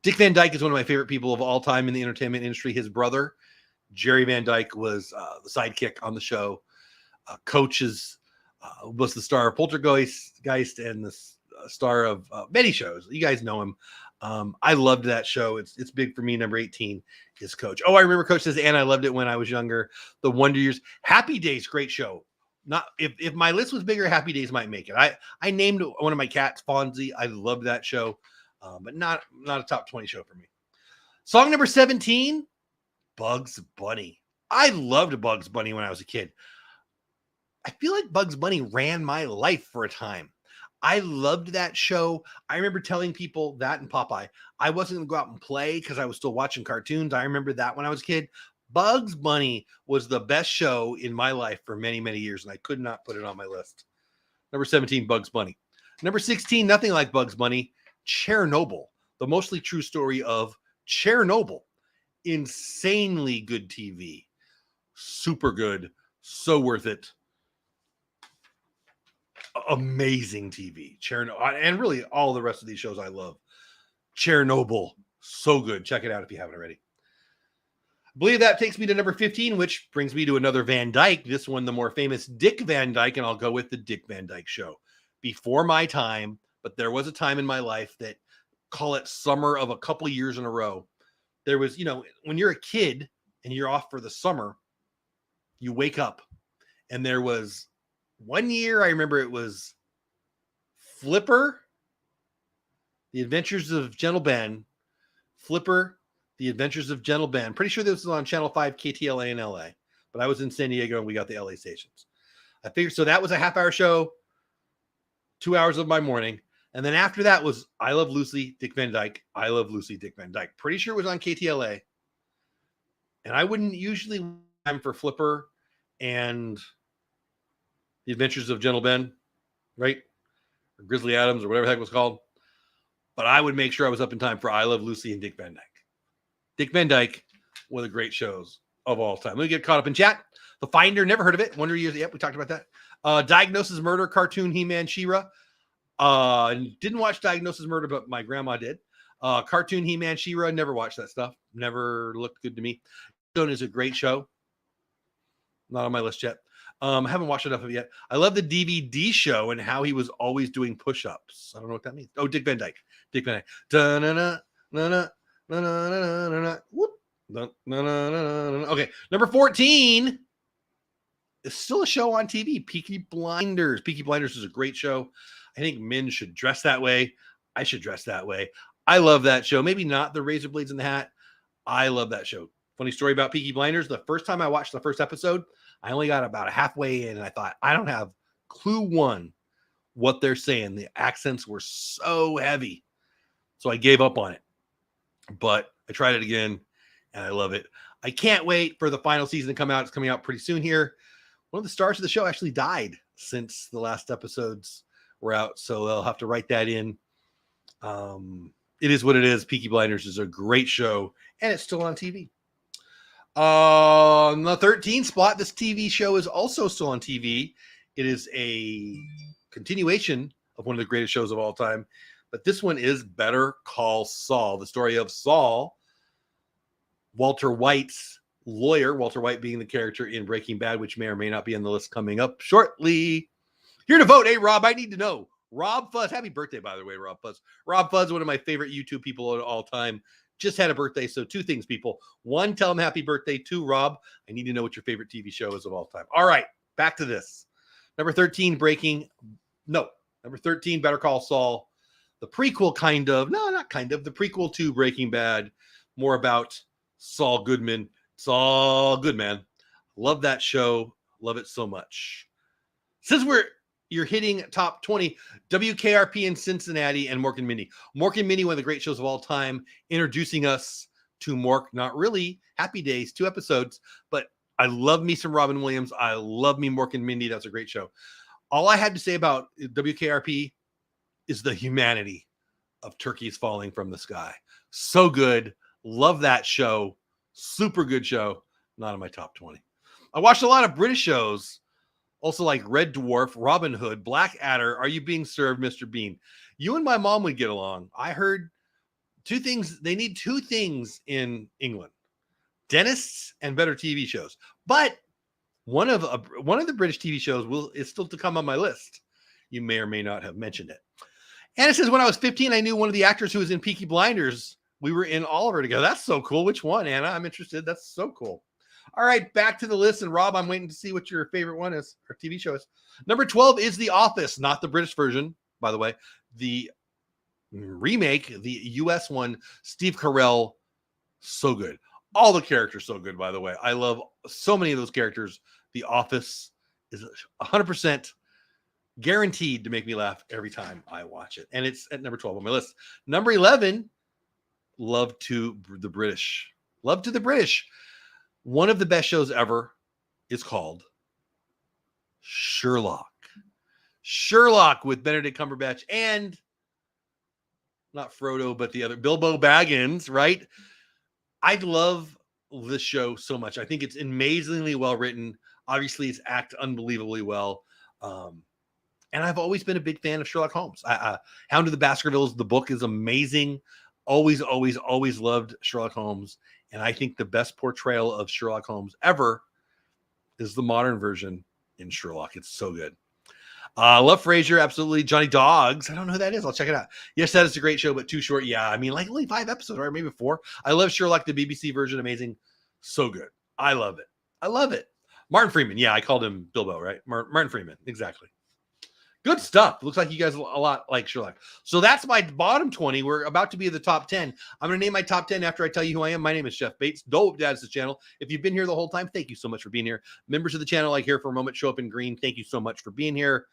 Dick Van Dyke is one of my favorite people of all time in the entertainment industry. His brother, Jerry Van Dyke, was the sidekick on the show. Coach was the star of Poltergeist and the star of many shows. You guys know him. I loved that show. It's big for me. Number 18 is Coach. Oh, I remember Coach says, and I loved it when I was younger. The Wonder Years. Happy Days, great show. Not if my list was bigger, Happy Days might make it. I named one of my cats Fonzie. I loved that show, but not a top 20 show for me. Song number 17, Bugs Bunny. I loved Bugs Bunny when I was a kid. I feel like Bugs Bunny ran my life for a time. I loved that show. I remember telling people that and Popeye. I wasn't going to go out and play because I was still watching cartoons. I remember that when I was a kid. Bugs Bunny was the best show in my life for many, many years, and I could not put it on my list. Number 17, Bugs Bunny. Number 16, nothing like Bugs Bunny, Chernobyl, the mostly true story of Chernobyl. Insanely good TV. Super good. So worth it. Amazing TV. Chernobyl, and really all the rest of these shows I love. Chernobyl, so good. Check it out if you haven't already. I believe that takes me to number 15, which brings me to another Van Dyke. This one, the more famous Dick Van Dyke, and I'll go with the Dick Van Dyke Show. Before my time, but there was a time in my life that, call it summer of a couple of years in a row. There was, when you're a kid and you're off for the summer, you wake up and there was one year, I remember it was Flipper, The Adventures of Gentle Ben. Flipper, The Adventures of Gentle Ben. Pretty sure this was on Channel 5 KTLA in LA, but I was in San Diego and we got the LA stations. I figured, so that was a half-hour show, 2 hours of my morning. And then after that was I Love Lucy, Dick Van Dyke. I Love Lucy, Dick Van Dyke. Pretty sure it was on KTLA. And I wouldn't usually time for Flipper and The Adventures of Gentle Ben, right? Or Grizzly Adams or whatever the heck it was called. But I would make sure I was up in time for I Love Lucy and Dick Van Dyke. Dick Van Dyke, one of the great shows of all time. Let me get caught up in chat. The Finder, never heard of it. Wonder Years. Yep, we talked about that. Diagnosis Murder, cartoon, He-Man, She-Ra. Didn't watch Diagnosis Murder, but my grandma did. Cartoon, He-Man, She-Ra. Never watched that stuff. Never looked good to me. Stone is a great show. Not on my list yet. I haven't watched enough of it yet. I love the DVD show and how he was always doing push-ups. I don't know what that means. Oh, Dick Van Dyke. Dick Van Dyke. Da-na-na, na-na, na-na-na-na-na. Whoop. Okay, number 14 is still a show on TV, Peaky Blinders. Peaky Blinders is a great show. I think men should dress that way. I should dress that way. I love that show. Maybe not the razor blades in the hat. I love that show. Funny story about Peaky Blinders. The first time I watched the first episode, I only got about halfway in, and I thought, I don't have clue one what they're saying. The accents were so heavy. So I gave up on it. But I tried it again, and I love it. I can't wait for the final season to come out. It's coming out pretty soon here. One of the stars of the show actually died since the last episodes were out, so they'll have to write that in. It is what it is. Peaky Blinders is a great show, and it's still on TV. On the 13th spot, this TV show is also still on TV. It is a continuation of one of the greatest shows of all time, but this one is Better Call Saul, the story of Saul, Walter White's lawyer, Walter White being the character in Breaking Bad, which may or may not be on the list coming up shortly. Here to vote. Hey, Rob, I need to know. Rob Fuzz, happy birthday, by the way, Rob Fuzz. Rob Fuzz, one of my favorite YouTube people of all time, just had a birthday. So 2 things, people. 1, tell him happy birthday. 2, Rob, I need to know what your favorite TV show is of all time. All right, back to this. Number 13, Number 13, Better Call Saul. The prequel, the prequel to Breaking Bad. More about Saul Goodman. Saul Goodman. Love that show. Love it so much. Since you're hitting top 20, WKRP in Cincinnati and Mork and Mindy. Mork and Mindy, one of the great shows of all time, introducing us to Mork. Not really. Happy Days, 2 episodes, but I love me some Robin Williams. I love me Mork and Mindy. That's a great show. All I had to say about WKRP is the humanity of turkeys falling from the sky. So good. Love that show. Super good show. Not in my top 20. I watched a lot of British shows. Also like Red Dwarf, Robin Hood, Blackadder, Are You Being Served, Mr. Bean? You and my mom would get along. I heard 2 things. They need 2 things in England: dentists and better TV shows. But one of the British TV shows is still to come on my list. You may or may not have mentioned it. And it says, when I was 15, I knew one of the actors who was in Peaky Blinders. We were in Oliver together. That's so cool. Which one, Anna? I'm interested. That's so cool. All right, back to the list. And Rob, I'm waiting to see what your favorite one is, or TV show is. Number 12 is The Office, not the British version, by the way. The remake, the US one, Steve Carell, so good. All the characters so good, by the way. I love so many of those characters. The Office is 100% Guaranteed to make me laugh every time I watch it. And it's at number 12 on my list. Number 11, Love to the British. Love to the British. One of the best shows ever is called Sherlock. Sherlock with Benedict Cumberbatch and not Frodo, but the other Bilbo Baggins, right? I love this show so much. I think it's amazingly well written. Obviously, it's acted unbelievably well. And I've always been a big fan of Sherlock Holmes. Hound of the Baskervilles, the book is amazing. Always loved Sherlock Holmes. And I think the best portrayal of Sherlock Holmes ever is the modern version in Sherlock. It's so good. Love Frasier, absolutely. Johnny Dogs. I don't know who that is. I'll check it out. Yes, that is a great show, but too short. Yeah, I mean, like only 5 episodes, or maybe 4. I love Sherlock, the BBC version. Amazing. So good. I love it. I love it. Martin Freeman. Yeah, I called him Bilbo, right? Martin Freeman. Exactly. Good stuff. Looks like you guys a lot like Sherlock. So that's my bottom 20. We're about to be in the top 10. I'm going to name my top 10 after I tell you who I am. My name is Jeff Bates. Dole Whip Dad is the channel. If you've been here the whole time, thank you so much for being here. Members of the channel, like here for a moment, show up in green. Thank you so much for being here.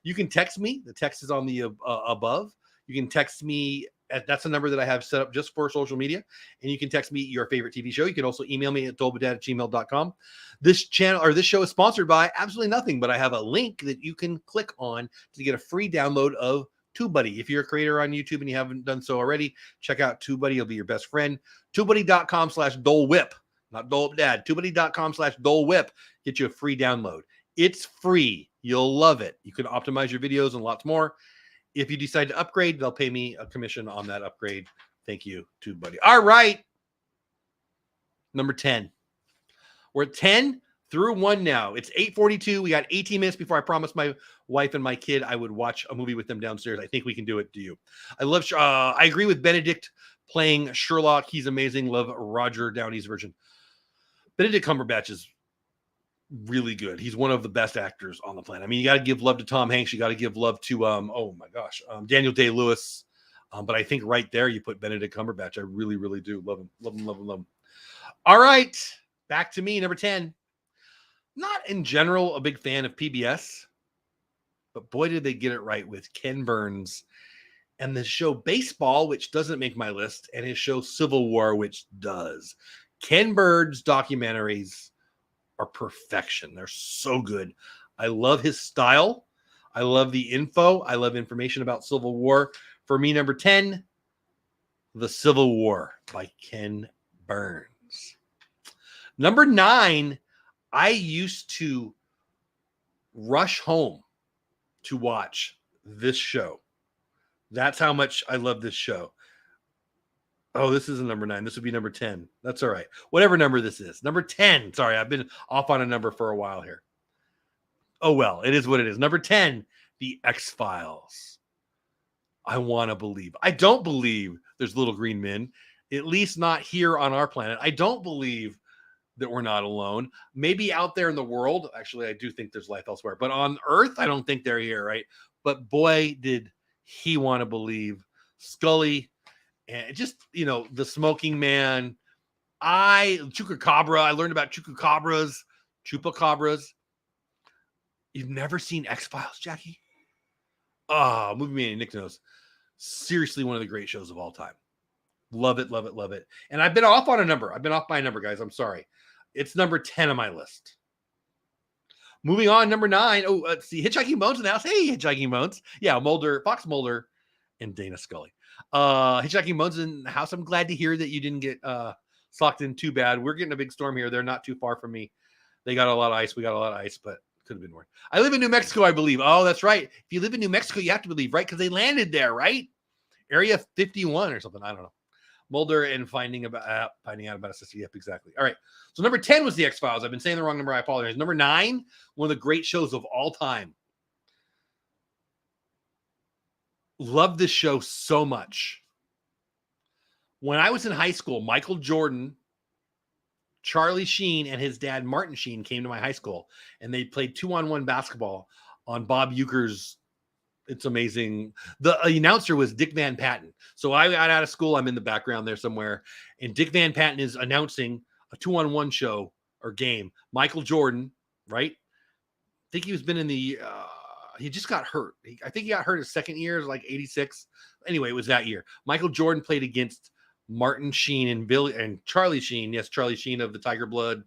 You can text me. The text is on the above. You can text me. That's a number that I have set up just for social media. And you can text me your favorite TV show. You can also email me at dolewhipdad@gmail.com. This channel or this show is sponsored by absolutely nothing, but I have a link that you can click on to get a free download of TubeBuddy. If you're a creator on YouTube and you haven't done so already, check out TubeBuddy. It'll be your best friend. TubeBuddy.com/dolewhip, not dolewhipdad. TubeBuddy.com/dolewhip. Get you a free download. It's free. You'll love it. You can optimize your videos and lots more. If you decide to upgrade, they'll pay me a commission on that upgrade. Thank you, TubeBuddy. All right. Number 10. We're at 10 through 1 now. It's 8:42. We got 18 minutes before I promised my wife and my kid I would watch a movie with them downstairs. I think we can do it. Do you? I agree with Benedict playing Sherlock. He's amazing. Love Roger Downey's version. Benedict Cumberbatch is really good. He's one of the best actors on the planet. I mean, you got to give love to Tom Hanks. You got to give love to Daniel Day-Lewis. But I think right there you put Benedict Cumberbatch. I really do love him. Love him. All right, back to me, number 10. Not in general a big fan of PBS, but boy did they get it right with Ken Burns and the show Baseball, which doesn't make my list, and his show Civil War, which does. Ken Burns documentaries are perfection. They're so good. I love his style. I love the info. I love information about Civil War. For me, number 10, The Civil War by Ken Burns. Number 9, I used to rush home to watch this show. That's how much I love this show. Oh, this isn't number 9. This would be number 10. That's all right. Whatever number this is. Number 10. Sorry, I've been off on a number for a while here. Oh, well, it is what it is. Number 10, The X-Files. I want to believe. I don't believe there's little green men, at least not here on our planet. I don't believe that we're not alone. Maybe out there in the world. Actually, I do think there's life elsewhere. But on Earth, I don't think they're here, right? But boy, did he want to believe. Scully. And just, the smoking man. Chupacabra. I learned about chupacabras. You've never seen X-Files, Jackie? Oh, Movie Man, Nick knows. Seriously, one of the great shows of all time. Love it. And I've been off on a number. I've been off by a number, guys. I'm sorry. It's number 10 on my list. Moving on, number 9. Oh, let's see. Hitchhiking Bones in the house. Hey, Hitchhiking Bones. Yeah, Fox Mulder, and Dana Scully. Hitchhiking Bones in the house. I'm glad to hear that you didn't get socked in too bad. We're getting a big storm here. They're not too far from me. They got a lot of ice. We got a lot of ice, but could have been more. I live in New Mexico, I believe. Oh, that's right. If you live in New Mexico, you have to believe, right? Because they landed there, right? Area 51 or something. I don't know. Mulder and finding out about a sister. Yep, exactly. All right. So number 10 was The X-Files. I've been saying the wrong number. I apologize. Number 9, one of the great shows of all time. Love this show so much. When I was in high school, Michael Jordan, Charlie Sheen, and his dad, Martin Sheen, came to my high school, and they played 2-on-1 basketball on Bob Uecker's It's Amazing. The announcer was Dick Van Patten. So I got out of school. I'm in the background there somewhere, and Dick Van Patten is announcing a 2-on-1 show or game. Michael Jordan, right? I think he was been in the he just got hurt. I think he got hurt his second year, like 86. Anyway, it was that year. Michael Jordan played against Martin Sheen and Charlie Sheen. Yes, Charlie Sheen of the Tiger Blood,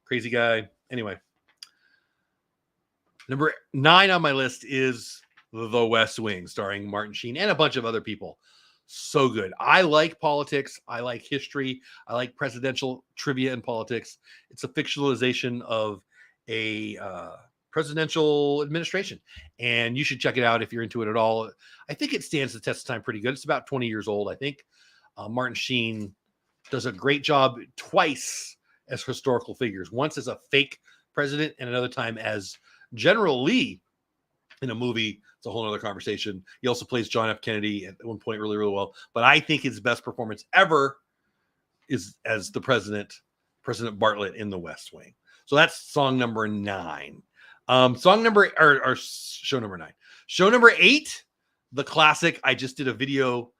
crazy guy. Anyway, number 9 on my list is The West Wing, starring Martin Sheen and a bunch of other people. So good. I like politics. I like history. I like presidential trivia and politics. It's a fictionalization of a presidential administration, and you should check it out if you're into it at all. I think it stands the test of time pretty good. It's about 20 years old, I think. Martin Sheen does a great job twice as historical figures, once as a fake president and another time as General Lee in a movie. It's a whole other conversation. He also plays John F. Kennedy at one point really, really well. But I think his best performance ever is as the President Bartlett in The West Wing. So that's song number 9. Show number 9. Show number 8, the classic. I just did a video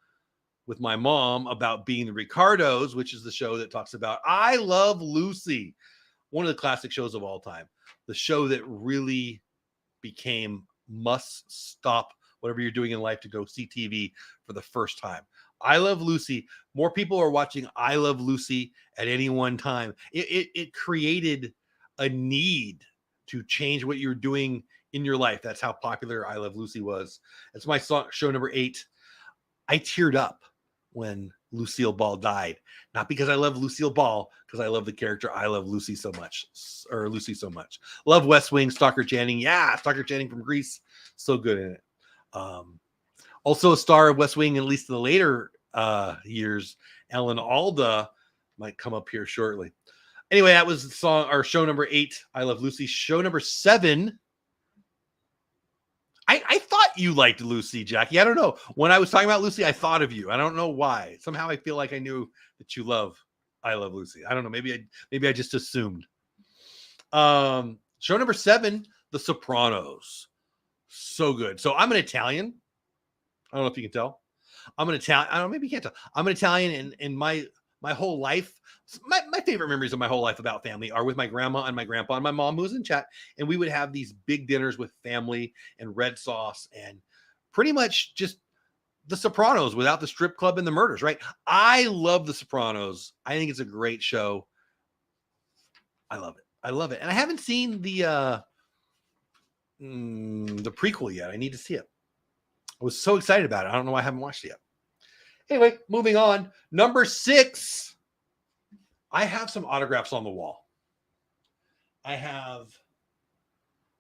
with my mom about Being the Ricardos, which is the show that talks about I Love Lucy, one of the classic shows of all time. The show that really became must stop whatever you're doing in life to go see TV for the first time. I Love Lucy. More people are watching I Love Lucy at any one time. It created a need to change what you're doing in your life. That's how popular I Love Lucy was. It's my song, show number 8. I teared up when Lucille Ball died. Not because I love Lucille Ball, because I love the character I Love Lucy so much. Love West Wing, Stockard Channing. Yeah, Stockard Channing from Grease. So good in it. Also a star of West Wing, at least in the later years, Alan Alda might come up here shortly. Anyway, that was the song, or show number 8, I Love Lucy. Show number 7. I thought you liked Lucy, Jackie. I don't know. When I was talking about Lucy, I thought of you. I don't know why. Somehow I feel like I knew that you love I Love Lucy. I don't know. Maybe I just assumed. Show number 7, The Sopranos. So good. So I'm an Italian. I don't know if you can tell. I'm an Italian. I don't know. Maybe you can't tell. I'm an Italian, and my whole life, my favorite memories of my whole life about family are with my grandma and my grandpa and my mom, who was in chat. And we would have these big dinners with family and red sauce and pretty much just The Sopranos without the strip club and the murders, right? I love The Sopranos. I think it's a great show. I love it. I love it. And I haven't seen the prequel yet. I need to see it. I was so excited about it. I don't know why I haven't watched it yet. Anyway, moving on. Number 6. I have some autographs on the wall. I have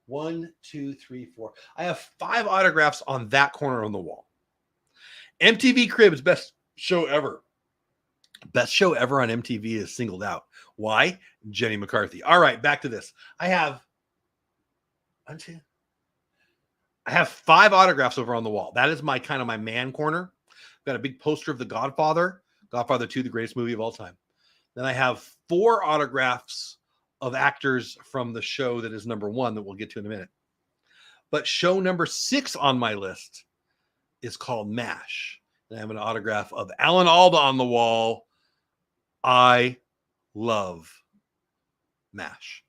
1, 2, 3, 4. I have 5 autographs on that corner on the wall. MTV Cribs, best show ever. Best show ever on MTV is singled out. Why? Jenny McCarthy. All right, back to this. I have 5 autographs over on the wall. That is my kind of my man corner. I've got a big poster of The Godfather. Godfather 2, the greatest movie of all time. Then I have 4 autographs of actors from the show that is number 1 that we'll get to in a minute. But show number 6 on my list is called MASH. And I have an autograph of Alan Alda on the wall. I love MASH.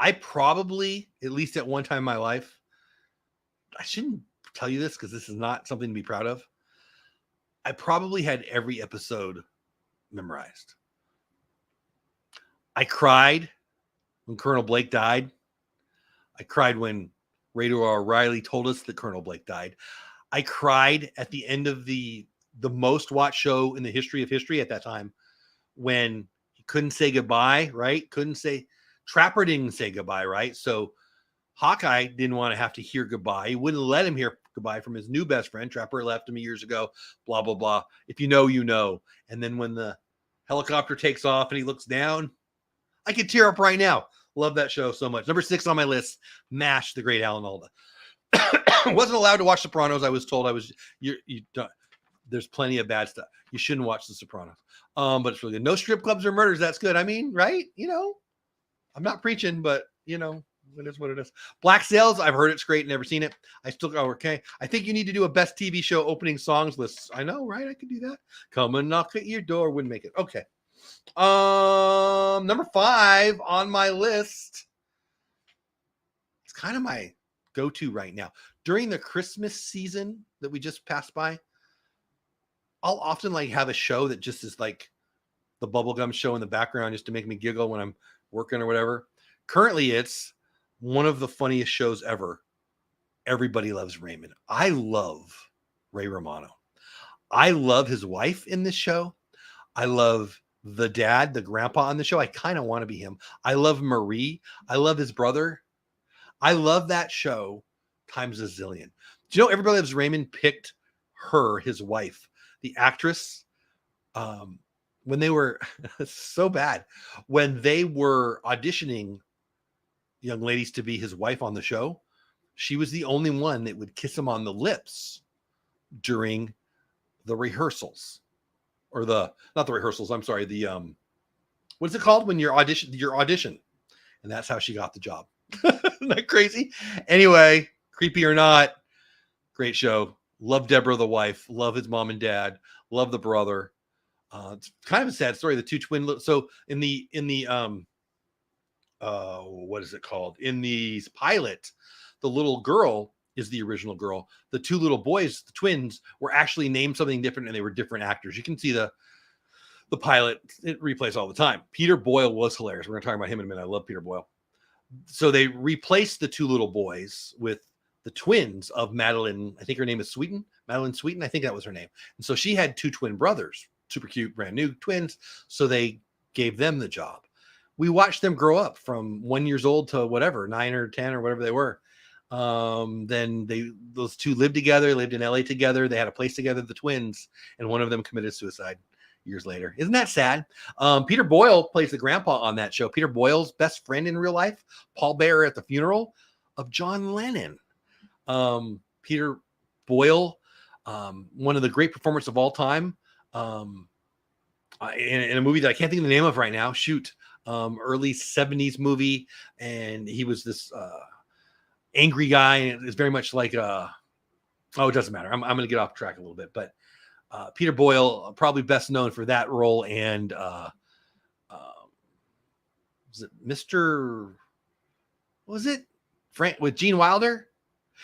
I probably, at least at one time in my life, I shouldn't tell you this because this is not something to be proud of. I probably had every episode memorized. I cried when Colonel Blake died. I cried when Radio O'Reilly told us that Colonel Blake died. I cried at the end of the most watched show in the history of history at that time when he couldn't say goodbye, right? Trapper didn't say goodbye, right? So Hawkeye didn't want to have to hear goodbye. He wouldn't let him hear goodbye from his new best friend. Trapper left him years ago, blah, blah, blah. If you know, you know. And then when the helicopter takes off and he looks down, I could tear up right now. Love that show so much. Number 6 on my list, MASH, the great Alan Alda. Wasn't allowed to watch Sopranos. I was told there's plenty of bad stuff. You shouldn't watch The Sopranos. But it's really good. No strip clubs or murders. That's good. I mean, right? You know, I'm not preaching, but you know, it is what it is. Black Sails. I've heard it's great. Never seen it. I still go, okay. I think you need to do a best TV show opening songs list. I know, right? I could do that. Come and knock at your door. Wouldn't make it. Okay. Number 5 on my list. It's kind of my go-to right now. During the Christmas season that we just passed by, I'll often like have a show that just is like the bubblegum show in the background just to make me giggle when I'm working or whatever. Currently, it's one of the funniest shows ever. Everybody Loves Raymond. I love Ray Romano. I love his wife in this show. I love the dad, the grandpa on the show. I kind of want to be him. I love Marie. I love his brother. I love that show times a zillion. Do you know Everybody Loves Raymond picked her, his wife, the actress, when they were so bad, when they were auditioning young ladies to be his wife on the show, she was the only one that would kiss him on the lips during the rehearsals, or not the rehearsals. I'm sorry. The, what is it called when your audition? And that's how she got the job. Isn't that crazy? Anyway, creepy or not, great show. Love Deborah, the wife, love his mom and dad, love the brother. It's kind of a sad story. The two twin. So in the what is it called? In the pilot, the little girl is the original girl. The two little boys, the twins, were actually named something different, and they were different actors. You can see the pilot. It replays all the time. Peter Boyle was hilarious. We're going to talk about him in a minute. I love Peter Boyle. So they replaced the two little boys with the twins of Madeline. I think her name is Sweeten. Madeline Sweeten. I think that was her name. And so she had two twin brothers, super cute, brand new twins. So they gave them the job. We watched them grow up from 1 year old to whatever, 9 or 10 or whatever they were. Then those two lived together, lived in LA together. They had a place together, the twins, and one of them committed suicide years later. Isn't that sad? Peter Boyle plays the grandpa on that show. Peter Boyle's best friend in real life, Paul Bearer at the funeral of John Lennon. Peter Boyle, one of the great performers of all time, in a movie that I can't think of the name of right now. Early 70s movie, and he was this angry guy, and it's very much like it doesn't matter. I'm going to get off track a little bit, but Peter Boyle, probably best known for that role, and was it Mr. What was it? Frank with Gene Wilder?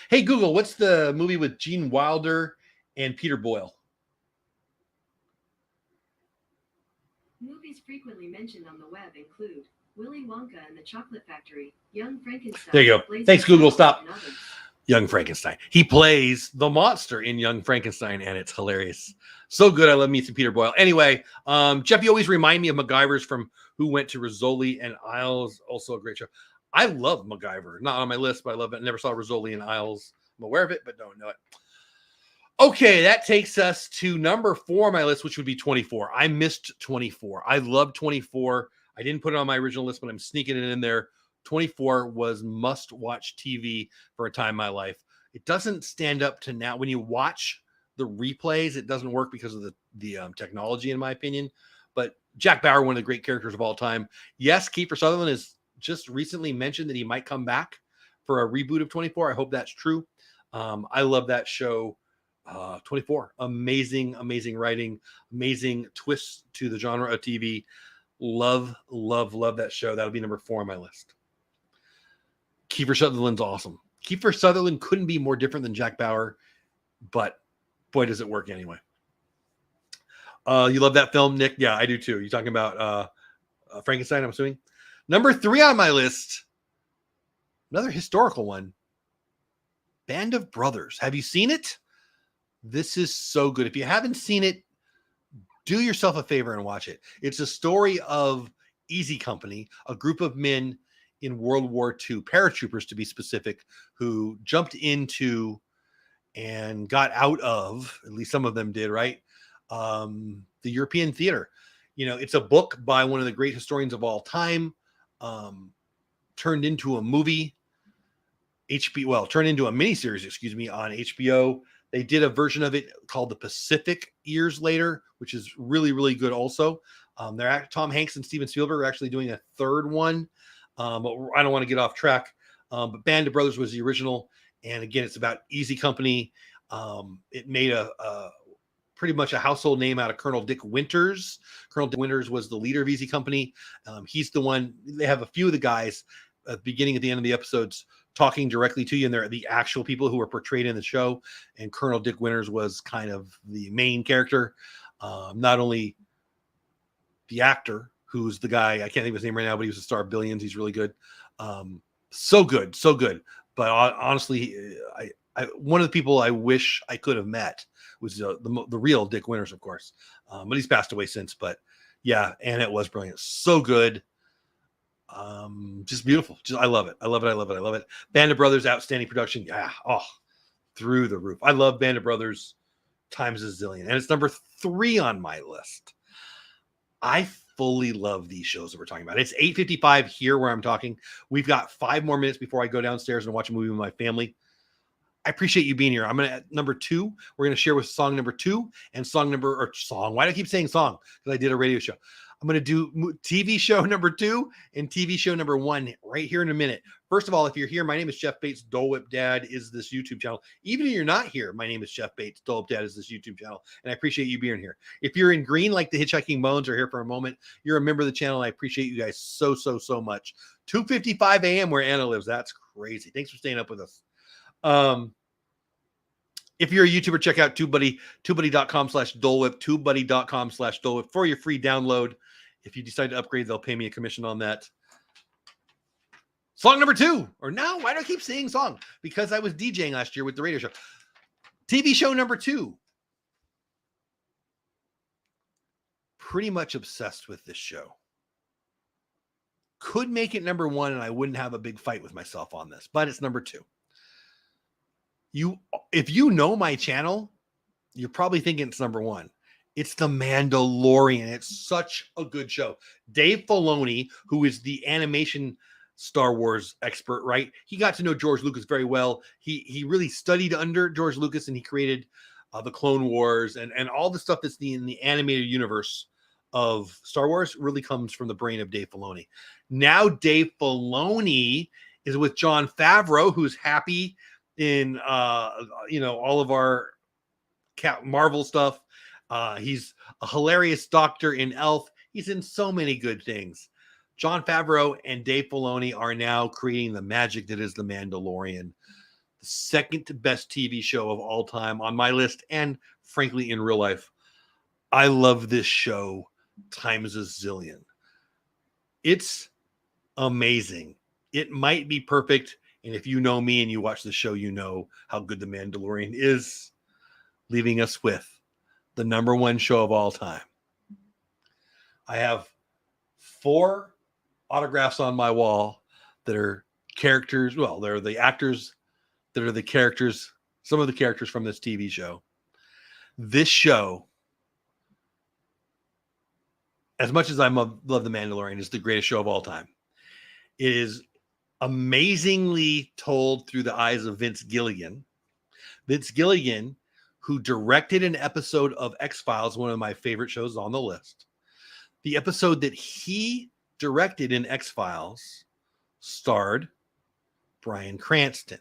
Hey Google, what's the movie with Gene Wilder and Peter Boyle? Movies frequently mentioned on the web include Willy Wonka and the Chocolate Factory, Young Frankenstein. There you go. Thanks, Google. Stop. Young Frankenstein. He plays the monster in Young Frankenstein, and it's hilarious. So good. I love me some Peter Boyle. Anyway, Jeff, you always remind me of MacGyver's from Who Went to Rizzoli and Isles. Also a great show. I love MacGyver. Not on my list, but I love it. I never saw Rizzoli and Isles. I'm aware of it, but don't know it. Okay, that takes us to number 4 on my list, which would be 24. I missed 24. I love 24. I didn't put it on my original list, but I'm sneaking it in there. 24 was must-watch TV for a time in my life. It doesn't stand up to now. When you watch the replays, it doesn't work because of the technology, in my opinion. But Jack Bauer, one of the great characters of all time. Yes, Kiefer Sutherland has just recently mentioned that he might come back for a reboot of 24. I hope that's true. I love that show. 24. Amazing writing, amazing twists to the genre of TV. Love that show. That'll be number 4 on my list. Kiefer Sutherland's awesome. Kiefer Sutherland couldn't be more different than Jack Bauer, but boy, does it work anyway. You love that film, Nick? Yeah, I do too. You talking about Frankenstein, I'm assuming? Number 3 on my list, another historical one, Band of Brothers. Have you seen it? This is so good. If you haven't seen it, do yourself a favor and watch it. It's a story of Easy Company, a group of men in World War II, paratroopers to be specific, who jumped into and got out of, at least some of them did, right? The European theater. You know, it's a book by one of the great historians of all time, turned into a movie, turned into a miniseries, on HBO. They did a version of it called The Pacific years later, which is really, really good also. Tom Hanks and Steven Spielberg are actually doing a third one, but I don't want to get off track. But Band of Brothers was the original. And again, it's about Easy Company. It made a pretty much a household name out of Colonel Dick Winters. Colonel Dick Winters was the leader of Easy Company. He's the one, they have a few of the guys at the beginning, at the end of the episodes, talking directly to you, and they're the actual people who were portrayed in the show. And Colonel Dick Winters was kind of the main character, not only the actor, who's the guy, I can't think of his name right now, but he was a star of Billions. He's really good. So good. But honestly, I one of the people I wish I could have met was the real Dick Winters, of course. But he's passed away since. But yeah, and it was brilliant. So good. Just beautiful. I love it. I love it. Band of Brothers, outstanding production. Yeah. Oh, through the roof. I love Band of Brothers times a zillion. And it's number 3 on my list. I fully love these shows that we're talking about. It's 8:55 here where I'm talking. We've got 5 more minutes before I go downstairs and watch a movie with my family. I appreciate you being here. I'm going to, at number 2, we're going to share with song number 2 and song. Why do I keep saying song? Because I did a radio show. I'm going to do TV show number 2 and TV show number 1 right here in a minute. First of all, if you're here, my name is Jeff Bates. Dole Whip Dad is this YouTube channel. Even if you're not here, my name is Jeff Bates. Dole Whip Dad is this YouTube channel. And I appreciate you being here. If you're in green, like the Hitchhiking Bones, are here for a moment, you're a member of the channel. I appreciate you guys so much. 2:55 a.m. where Anna lives. That's crazy. Thanks for staying up with us. If you're a YouTuber, check out TubeBuddy, tubebuddy.com/dolewhip, tubebuddy.com/dolewhip for your free download. If you decide to upgrade, they'll pay me a commission on that. Song number 2. Or now, why do I keep saying song? Because I was DJing last year with the radio show. TV show number 2. Pretty much obsessed with this show. Could make it number 1 and I wouldn't have a big fight with myself on this, but it's number 2. If you know my channel, you're probably thinking it's number 1. It's The Mandalorian. It's such a good show. Dave Filoni, who is the animation Star Wars expert, right? He got to know George Lucas very well. He really studied under George Lucas, and he created the Clone Wars and all the stuff that's in the animated universe of Star Wars really comes from the brain of Dave Filoni. Now Dave Filoni is with Jon Favreau, who's happy in all of our Marvel stuff. He's a hilarious doctor in Elf. He's in so many good things. Jon Favreau and Dave Filoni are now creating the magic that is The Mandalorian, the second best TV show of all time on my list, and frankly in real life. I love this show times a zillion. It's amazing. It might be perfect. And if you know me and you watch the show, you know how good The Mandalorian is, leaving us with the number 1 show of all time. I have 4 autographs on my wall that are characters. Well, they're the actors that are the characters, some of the characters from this TV show. This show, as much as I love The Mandalorian, is the greatest show of all time. It is amazingly told through the eyes of Vince Gilligan. Vince Gilligan, who directed an episode of X-Files, one of my favorite shows on the list. The episode that he directed in X-Files starred Bryan Cranston.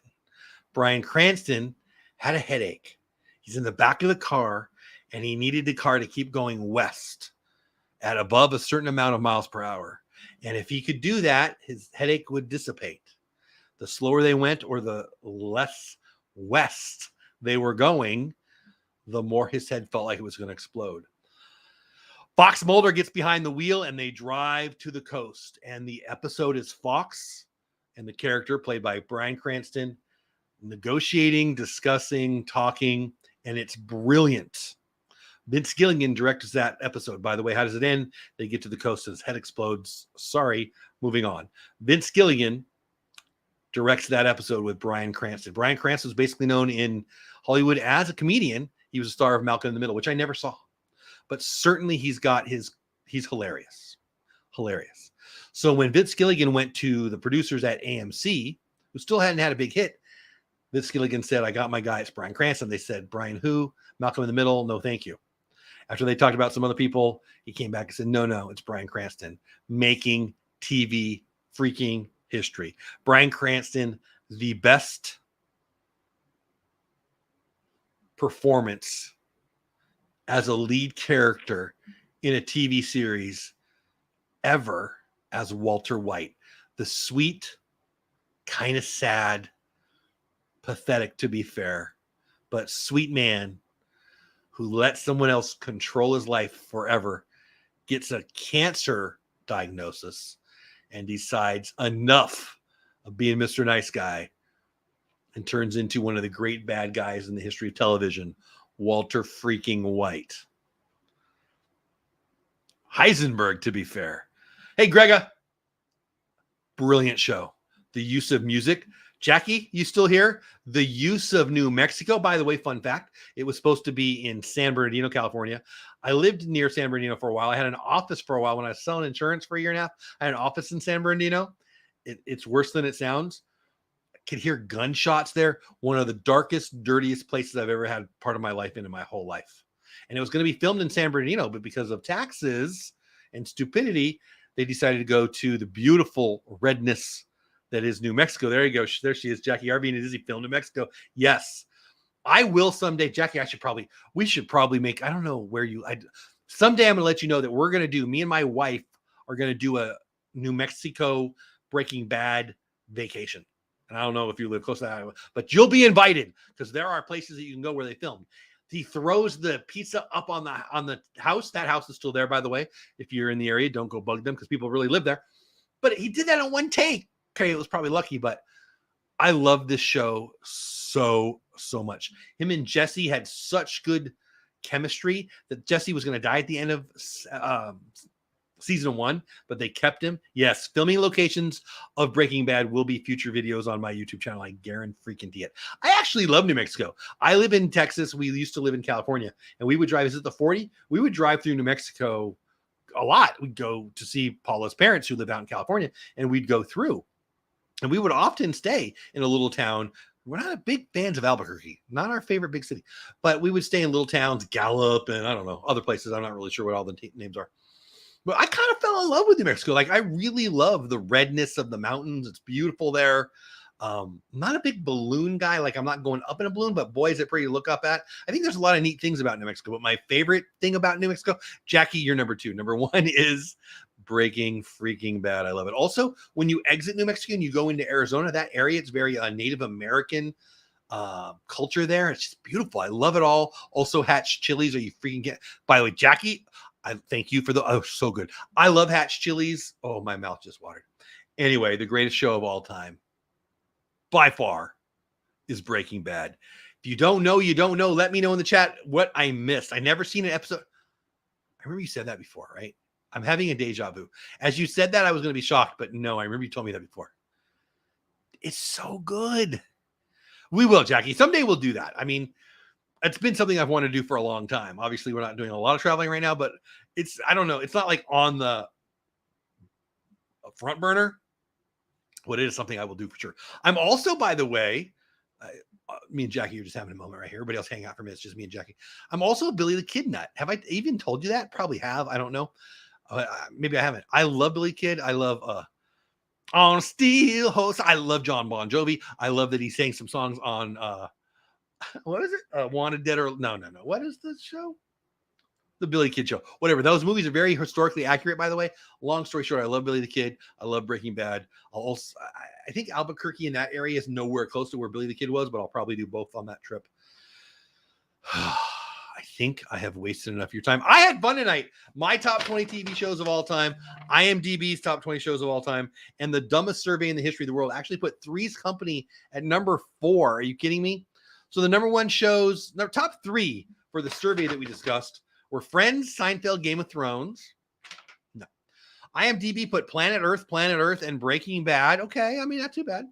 Bryan Cranston had a headache. He's in the back of the car, and he needed the car to keep going west at above a certain amount of miles per hour. And if he could do that, his headache would dissipate. The slower they went or the less west they were going, the more his head felt like it was going to explode. Fox Mulder gets behind the wheel and they drive to the coast. And the episode is Fox and the character played by Bryan Cranston negotiating, discussing, talking, and it's brilliant. Vince Gilligan directs that episode. By the way, how does it end? They get to the coast and his head explodes. Sorry, moving on. Vince Gilligan directs that episode with Bryan Cranston. Bryan Cranston was basically known in Hollywood as a comedian. He was a star of Malcolm in the Middle, which I never saw. But certainly he's hilarious. Hilarious. So when Vince Gilligan went to the producers at AMC, who still hadn't had a big hit, Vince Gilligan said, I got my guy. It's Bryan Cranston. They said, Bryan who? Malcolm in the Middle? No, thank you. After they talked about some other people, he came back and said, no, it's Bryan Cranston making TV freaking history. Bryan Cranston, the best performance as a lead character in a TV series ever as Walter White. The sweet, kind of sad, pathetic to be fair, but sweet man who lets someone else control his life forever, gets a cancer diagnosis, and decides enough of being Mr. Nice Guy and turns into one of the great bad guys in the history of television, Walter freaking White. Heisenberg, to be fair. Hey, Grega. Brilliant show. The use of music. Jackie, you still here? The use of New Mexico. By the way, fun fact, it was supposed to be in San Bernardino, California. I lived near San Bernardino for a while. I had an office for a while when I was selling insurance for a year and a half. I had an office in San Bernardino. It's worse than it sounds. I could hear gunshots there. One of the darkest, dirtiest places I've ever had part of my life in my whole life. And it was going to be filmed in San Bernardino, but because of taxes and stupidity, they decided to go to the beautiful redness that is New Mexico. There you go. There she is, Jackie RV, and it is filmed in Mexico. Yes, I will someday, Jackie. We should probably make, I don't know where someday I'm going to let you know that we're going to me and my wife are going to do a New Mexico Breaking Bad vacation. And I don't know if you live close to that, but you'll be invited because there are places that you can go where they filmed. He throws the pizza up on the house. That house is still there, by the way. If you're in the area, don't go bug them because people really live there. But he did that in one take. Okay, it was probably lucky, but I love this show so much. Him and Jesse had such good chemistry that Jesse was going to die at the end of season 1, but they kept him. Yes, filming locations of Breaking Bad will be future videos on my YouTube channel. I guarantee it. I actually love New Mexico. I live in Texas. We used to live in California, and we would drive. Is it the 40? We would drive through New Mexico a lot. We'd go to see Paula's parents who live out in California, and we'd go through. And we would often stay in a little town. We're not big fans of Albuquerque, not our favorite big city, but we would stay in little towns, Gallup, and I don't know, other places. I'm not really sure what all the names are. But I kind of fell in love with New Mexico. Like, I really love the redness of the mountains. It's beautiful there. Not a big balloon guy. Like, I'm not going up in a balloon, but boy, is it pretty to look up at. I think there's a lot of neat things about New Mexico. But my favorite thing about New Mexico, Jackie, you're number 2. Number 1 is Breaking freaking Bad. I love it. Also, when you exit New Mexico and you go into Arizona, that area, it's very Native American culture there. It's just beautiful. I love it all. Also, Hatch chilies. Are you freaking get? By the way, Jackie, I thank you for so good. I love Hatch chilies. Oh, my mouth just watered. Anyway, the greatest show of all time, by far, is Breaking Bad. If you don't know, you don't know. Let me know in the chat what I missed. I never seen an episode. I remember you said that before, right? I'm having a deja vu. As you said that, I was going to be shocked, but no, I remember you told me that before. It's so good. We will, Jackie. Someday we'll do that. I mean, it's been something I've wanted to do for a long time. Obviously, we're not doing a lot of traveling right now, but I don't know. It's not like on the front burner, but it is something I will do for sure. I'm also, by the way, me and Jackie are just having a moment right here. Everybody else hang out for a minute. It's just me and Jackie. I'm also a Billy the Kid nut. Have I even told you that? Probably have. I don't know. Maybe I haven't. I love Billy Kid. I love On Steel Horse. I love John Bon Jovi. I love that he sang some songs on what is it? Wanted Dead or no. What is the show? The Billy Kid Show. Whatever. Those movies are very historically accurate, by the way. Long story short, I love Billy the Kid. I love Breaking Bad. I think Albuquerque in that area is nowhere close to where Billy the Kid was, but I'll probably do both on that trip. I think I have wasted enough of your time. I had fun tonight. My top 20 TV shows of all time, IMDb's top 20 shows of all time, and the dumbest survey in the history of the world actually put Three's Company at number 4. Are you kidding me? So the number 1 shows, the top 3 for the survey that we discussed were Friends, Seinfeld, Game of Thrones. No. IMDb put Planet Earth, and Breaking Bad. Okay, I mean, not too bad.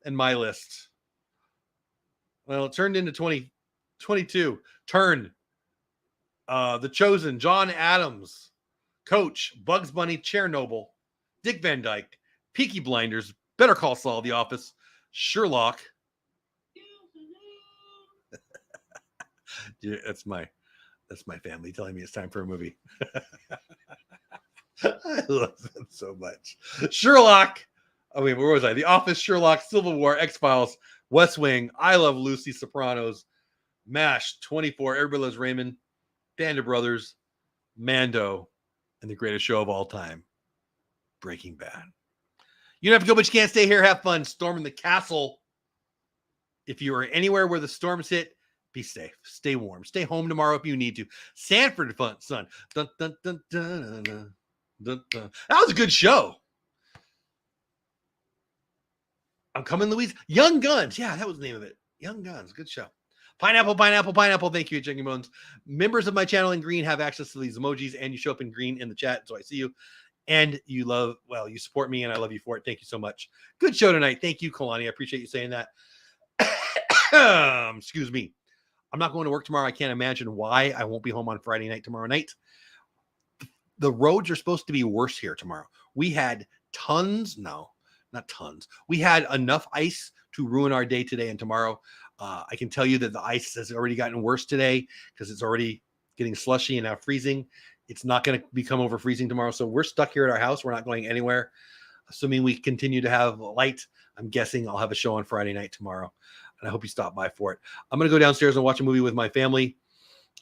And my list. Well, it turned into 22. Turn. The Chosen, John Adams, Coach, Bugs Bunny, Chernobyl, Dick Van Dyke, Peaky Blinders, Better Call Saul, The Office, Sherlock. Yeah, that's my family telling me it's time for a movie. I love them so much. Sherlock. I mean, where was I? The Office, Sherlock, Civil War, X-Files, West Wing, I Love Lucy, Sopranos, MASH, 24, Everybody Loves Raymond, Band of Brothers, Mando, and the greatest show of all time, Breaking Bad. You don't have to go, but you can't stay here. Have fun storming the castle. If you are anywhere where the storms hit, be safe. Stay warm. Stay home tomorrow if you need to. Sanford fun, son. Dun, dun, dun, dun, dun, dun, dun. That was a good show. I'm coming, Louise. Young Guns. Yeah, that was the name of it. Young Guns. Good show. Pineapple, pineapple, pineapple. Thank you, Jackie Bones. Members of my channel in green have access to these emojis, and you show up in green in the chat, so I see you. And you you support me, and I love you for it. Thank you so much. Good show tonight. Thank you, Kalani. I appreciate you saying that. Excuse me. I'm not going to work tomorrow. I can't imagine why. I won't be home on Friday night tomorrow night. The roads are supposed to be worse here tomorrow. We had not tons. We had enough ice to ruin our day today and tomorrow. I can tell you that the ice has already gotten worse today because it's already getting slushy and now freezing. It's not going to become over freezing tomorrow. So we're stuck here at our house. We're not going anywhere. Assuming we continue to have light, I'm guessing I'll have a show on Friday night tomorrow. And I hope you stop by for it. I'm going to go downstairs and watch a movie with my family.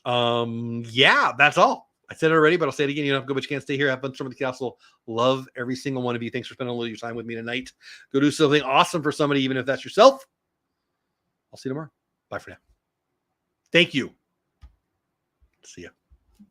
Yeah, that's all. I said it already, but I'll say it again. You don't have to go, but you can't stay here. Have fun storming the castle. Love every single one of you. Thanks for spending a little of your time with me tonight. Go do something awesome for somebody, even if that's yourself. I'll see you tomorrow. Bye for now. Thank you. See ya.